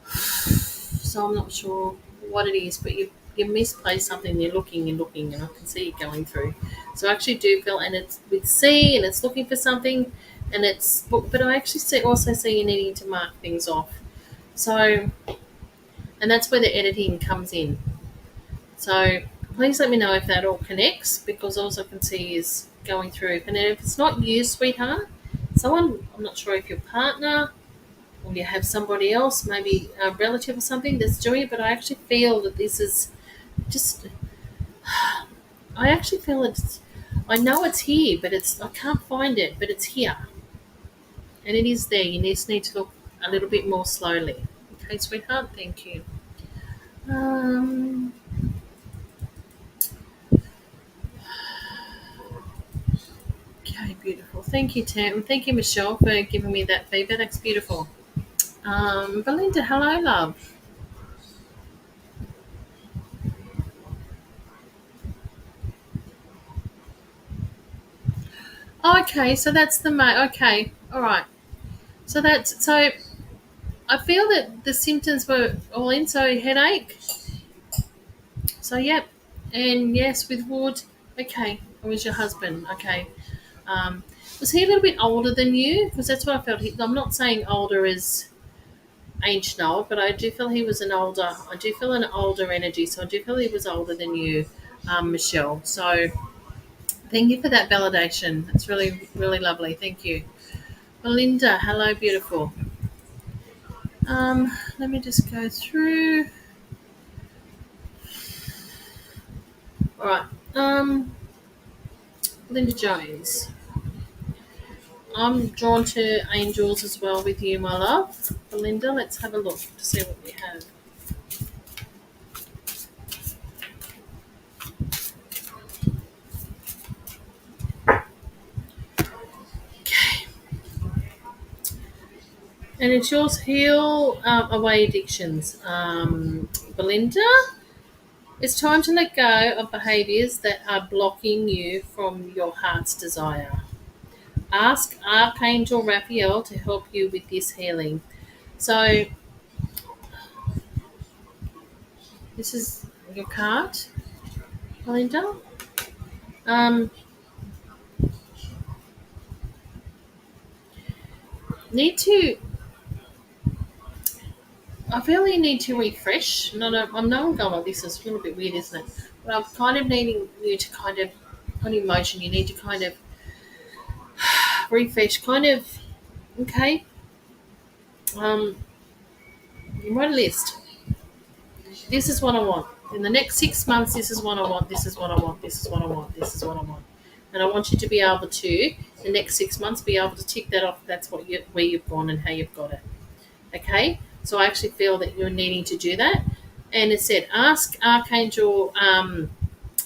So I'm not sure what it is, but you misplaced something. You're looking, and I can see it going through. So I actually do feel, and it's with C, and it's looking for something, and but I actually also see you needing to mark things off. So, and that's where the editing comes in. So Please let me know if that all connects, because all I can see is going through. And if it's not you, sweetheart, someone, I'm not sure if your partner or you have somebody else, maybe a relative or something that's doing it, but I actually feel that this is just, I actually feel it's, I know it's here, but it's, I can't find it, but it's here. And it is there. You just need to look a little bit more slowly. Okay, sweetheart, thank you. Um, okay, beautiful. Thank you, Tam. Thank you, Michelle, for giving me that feedback. That's beautiful. Belinda, hello, love. Oh, okay, so that's the mate. Okay, all right. So that's so. I feel that the symptoms were all in. So headache. So yep, and yes, with Wood. Okay, it was your husband. Okay. Um, was he a little bit older than you? Because that's what I felt. I'm not saying older as ancient old, but I do feel he was an older. I do feel an older energy. So I do feel he was older than you, Michelle. So thank you for that validation. It's really, really lovely. Thank you. Melinda, hello, beautiful. Let me just go through. All right. Linda Jones. I'm drawn to angels as well with you, my love. Belinda, let's have a look to see what we have. Okay. And it's yours, heal away addictions. Belinda, it's time to let go of behaviours that are blocking you from your heart's desire. Ask Archangel Raphael to help you with this healing. So, this is your card, Belinda. Um, need to I feel you need to refresh. No, no, I'm not going like this. It's a little bit weird, isn't it? But I'm kind of needing you to kind of, on emotion, you need to kind of refresh, kind of, okay? Um, write a list. This is what I want. In the next 6 months, this is what I want, this is what I want, this is what I want, this is what I want. And I want you to be able to, the next 6 months, be able to tick that off. That's what you, where you've gone and how you've got it. Okay? So I actually feel that you're needing to do that. And it said, ask Archangel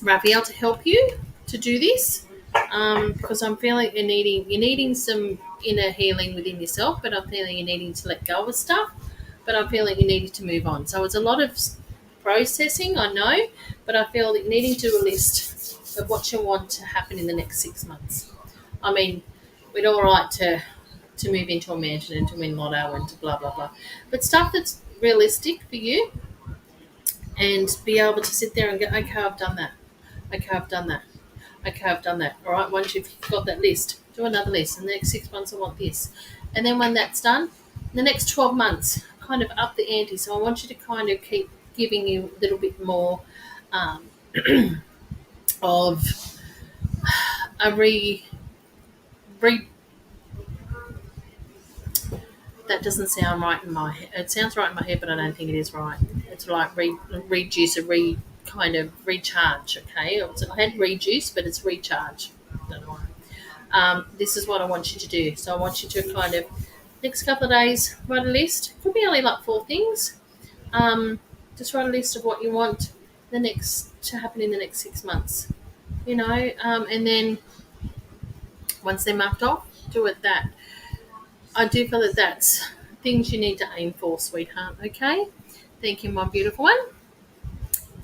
Raphael to help you to do this, because I'm feeling you're needing some inner healing within yourself, but I'm feeling you're needing to let go of stuff, but I'm feeling you needed to move on. So it's a lot of processing, I know, but I feel that you're needing to do a list of what you want to happen in the next 6 months. I mean, we're all right to move into a mansion and to win lotto and to blah blah blah, but stuff that's realistic for you, and be able to sit there and go, okay, I've done that. Okay, I've done that. Okay, I've done that. All right, once you've got that list, do another list. In the next 6 months, I want this. And then when that's done, the next 12 months, kind of up the ante. So I want you to kind of keep giving you a little bit more um, of a re. That doesn't sound right in my head. It sounds right in my head, but I don't think it is right. It's like reduce, kind of recharge. Okay, I had reduce, but it's recharge. Don't know why. This is what I want you to do. So I want you to kind of next couple of days write a list. Could be only like 4 things. Um, just write a list of what you want the next to happen in the next 6 months. And then once they're marked off, do it that. I do feel that that's things you need to aim for, sweetheart. Okay. Thank you, my beautiful one.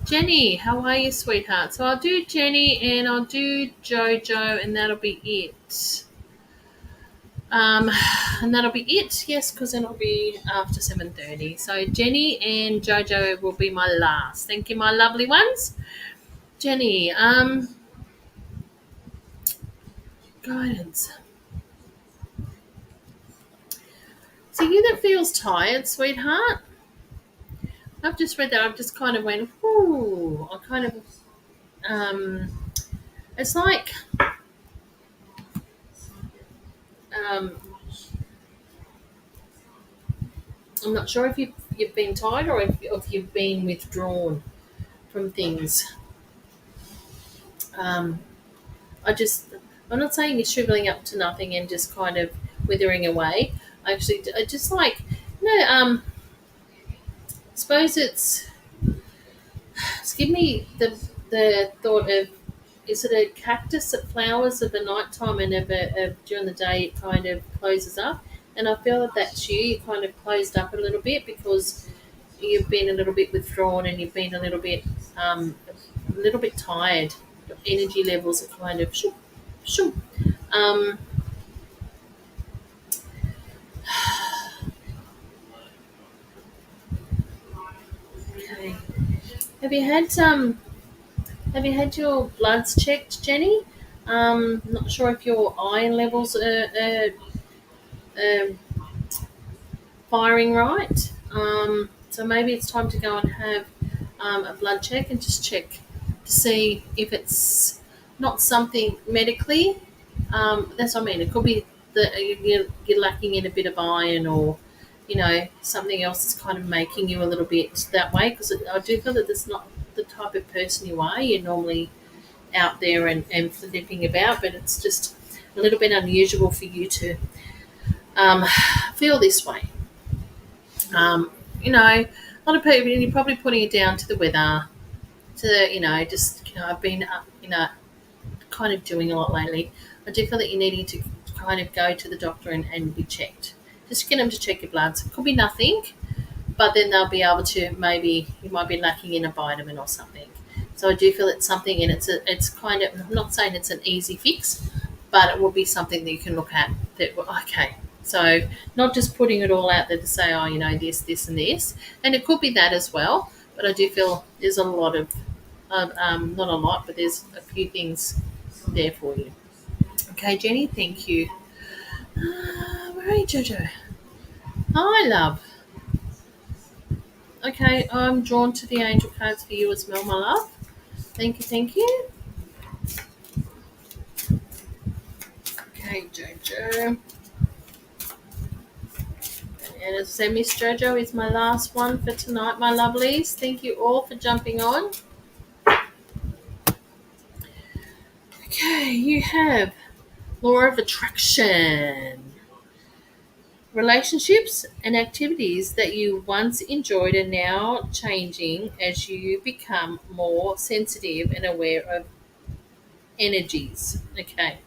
Jenny, how are you, sweetheart? So I'll do Jenny and I'll do Jojo, and that'll be it. Um, and that'll be it. Yes, because then it'll be after 7:30. So Jenny and Jojo will be my last. Thank you, my lovely ones. Jenny, guidance. So you that feels tired, sweetheart. I've just read that. I've just kind of went, ooh. I kind of Um, it's like um, I'm not sure if you've been tired or if you've been withdrawn from things. Um, I just I'm not saying you're shriveling up to nothing and just kind of withering away. I just like no. I suppose it's give me the thought of, is it a cactus that flowers at the night time and during the day it kind of closes up? And I feel that that's you. You kind of closed up a little bit because you've been a little bit withdrawn and you've been a little bit tired. Your energy levels are kind of shoop, shoop. Um, okay. Have you had Have you had your bloods checked, Jenny? Not sure if your iron levels are firing right. So maybe it's time to go and have a blood check and just check to see if it's not something medically. That's what I mean. It could be that you're lacking in a bit of iron, or something else that's kind of making you a little bit that way. Because I do feel that that's not the type of person you are. You're normally out there and flipping about, but it's just a little bit unusual for you to um, feel this way. Um, a lot of people, you're probably putting it down to the weather, to, just, I've been, kind of doing a lot lately. I do feel that you're needing to kind of go to the doctor and be checked. Just get them to check your bloods. It could be nothing, but then they'll be able to, maybe you might be lacking in a vitamin or something. So I do feel it's something, and it's kind of, I'm not saying it's an easy fix, but it will be something that you can look at that, well, okay. So not just putting it all out there to say, oh, this, and this, and it could be that as well. But I do feel there's a lot not a lot, but there's a few things there for you. Okay, Jenny, thank you. Where are you, Jojo? Hi, love. Okay, I'm drawn to the angel cards for you as well, my love. Thank you, thank you. Okay, Jojo. And as I said, Miss Jojo is my last one for tonight, my lovelies. Thank you all for jumping on. Okay, you have Law of Attraction. Relationships and activities that you once enjoyed are now changing as you become more sensitive and aware of energies. Okay.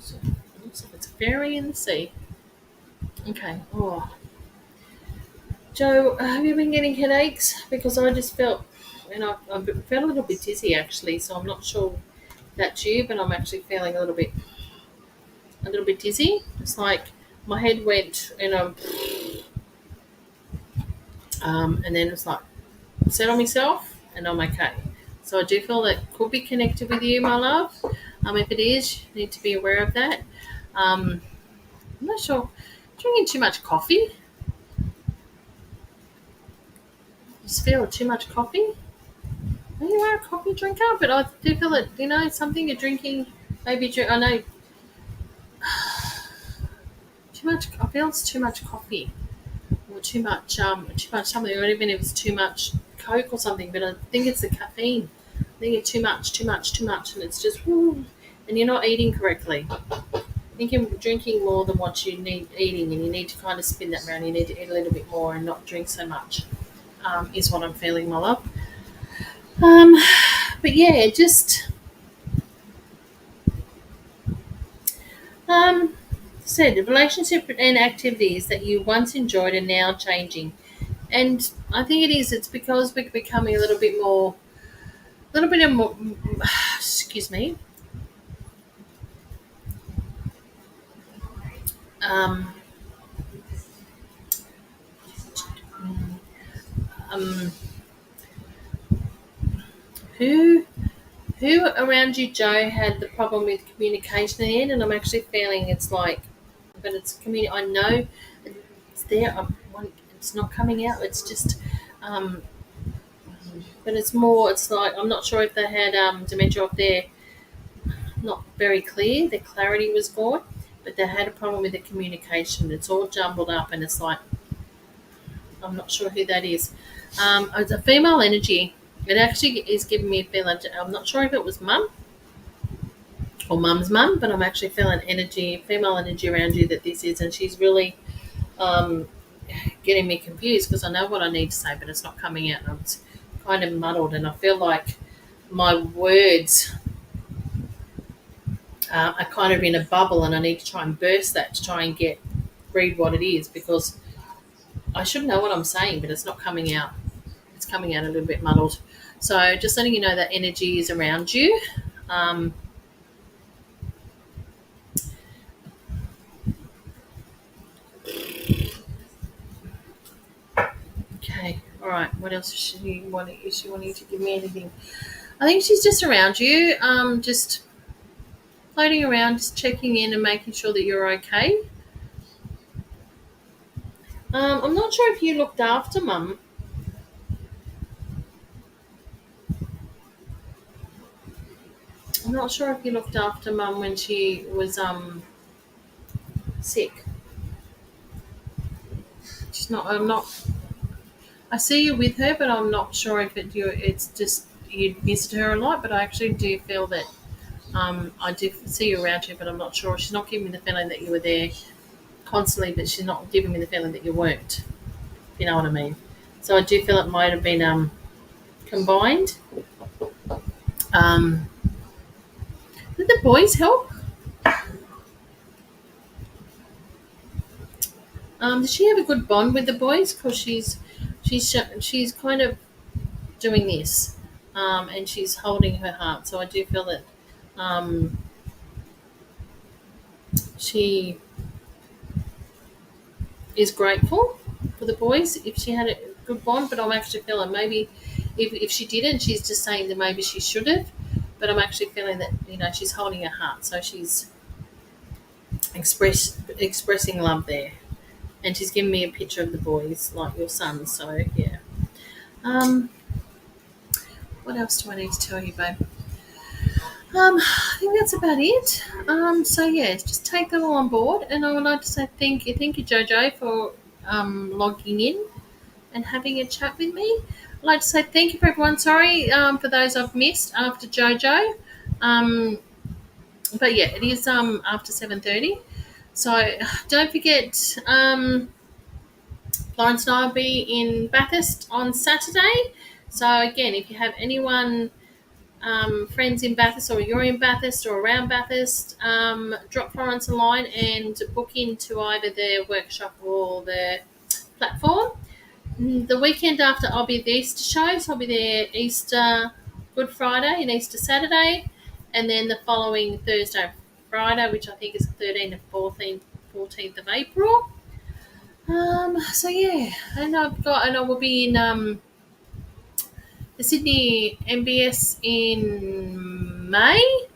So it looks like it's a fairy in the sea. Okay. Oh, Joe, have you been getting headaches? Because I just felt, I felt a little bit dizzy actually. So I'm not sure that's you, but I'm actually feeling a little bit dizzy. It's like my head went, and then it's like set on myself, and I'm okay. So I do feel that could be connected with you, my love. If it is, you need to be aware of that. I'm not sure. Drinking too much coffee. Just feel too much coffee. You are a coffee drinker, but I do feel that something you're drinking. Maybe I know too much. I feel it's too much coffee, or too much something, or even if it's too much Coke or something. But I think it's the caffeine. I think it's too much, and it's just woo, and you're not eating correctly. I think you're drinking more than what you need eating, and you need to kind of spin that around. You need to eat a little bit more and not drink so much. Is what I'm feeling, my love. Um, but yeah, just said relationship and activities that you once enjoyed are now changing, and I think it is. It's because we're becoming a little bit more. Excuse me. Um, um, who who around you, Joe, had the problem with communication in the end? And I'm actually feeling it's like, but it's I know it's there. It's not coming out. It's just, um, But it's more, it's like, I'm not sure if they had dementia of their, not very clear, their clarity was gone, but they had a problem with the communication. It's all jumbled up and it's like, I'm not sure who that is. It's a female energy. It actually is giving me a feeling, I'm not sure if it was mum or mum's mum, but I'm actually feeling energy, female energy around you that this is, and she's really um, getting me confused because I know what I need to say, but it's not coming out. And it's kind of muddled, and I feel like my words are kind of in a bubble, and I need to try and burst that to try and read what it is because I should know what I'm saying, but it's not coming out. It's coming out a little bit muddled. So just letting you know that energy is around you. Um, okay, all right. What else is she wanting to give me anything? I think she's just around you, just floating around, just checking in and making sure that you're okay. I'm not sure if you looked after mum. I'm not sure if you looked after mum when she was sick. She's not. I'm not. I see you with her, but I'm not sure if it's just you visit her a lot. But I actually do feel that I do see you around here, but I'm not sure. She's not giving me the feeling that you were there constantly, but she's not giving me the feeling that you weren't. If you know what I mean. So I do feel it might have been combined. Um, did the boys help? Does she have a good bond with the boys? Because she's kind of doing this, and she's holding her heart. So I do feel that um, she is grateful for the boys if she had a good bond. But I'm actually feeling maybe if she didn't, she's just saying that maybe she should have. But I'm actually feeling that she's holding her heart, so she's expressing love there, and she's giving me a picture of the boys like your son. So yeah. Um, what else do I need to tell you, babe? I think that's about it. So yeah, just take them all on board, and I would like to say thank you, Jojo, for logging in and having a chat with me. I'd like to say thank you for everyone. Sorry for those I've missed after Jojo, um, but yeah, it is after 7:30. So don't forget, Florence and I will be in Bathurst on Saturday. So again, if you have anyone friends in Bathurst or you're in Bathurst or around Bathurst, drop Florence a line and book into either their workshop or their platform. The weekend after, I'll be at the Easter show, so I'll be there Easter Good Friday and Easter Saturday, and then the following Thursday, Friday, which I think is the 13th and 14th of April. So yeah, and I will be in the Sydney MBS in May.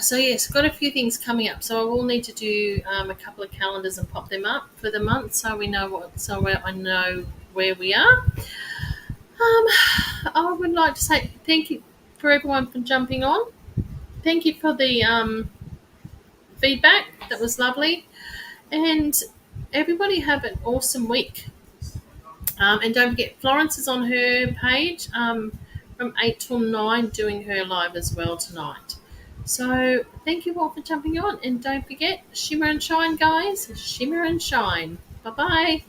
So yes, got a few things coming up. So I will need to do a couple of calendars and pop them up for the month, so we know I know where we are. I would like to say thank you for everyone for jumping on. Thank you for the feedback. That was lovely, and everybody have an awesome week. And don't forget, Florence is on her page from 8 till 9 doing her live as well tonight. So thank you all for jumping on. And don't forget, shimmer and shine, guys. Shimmer and shine. Bye-bye.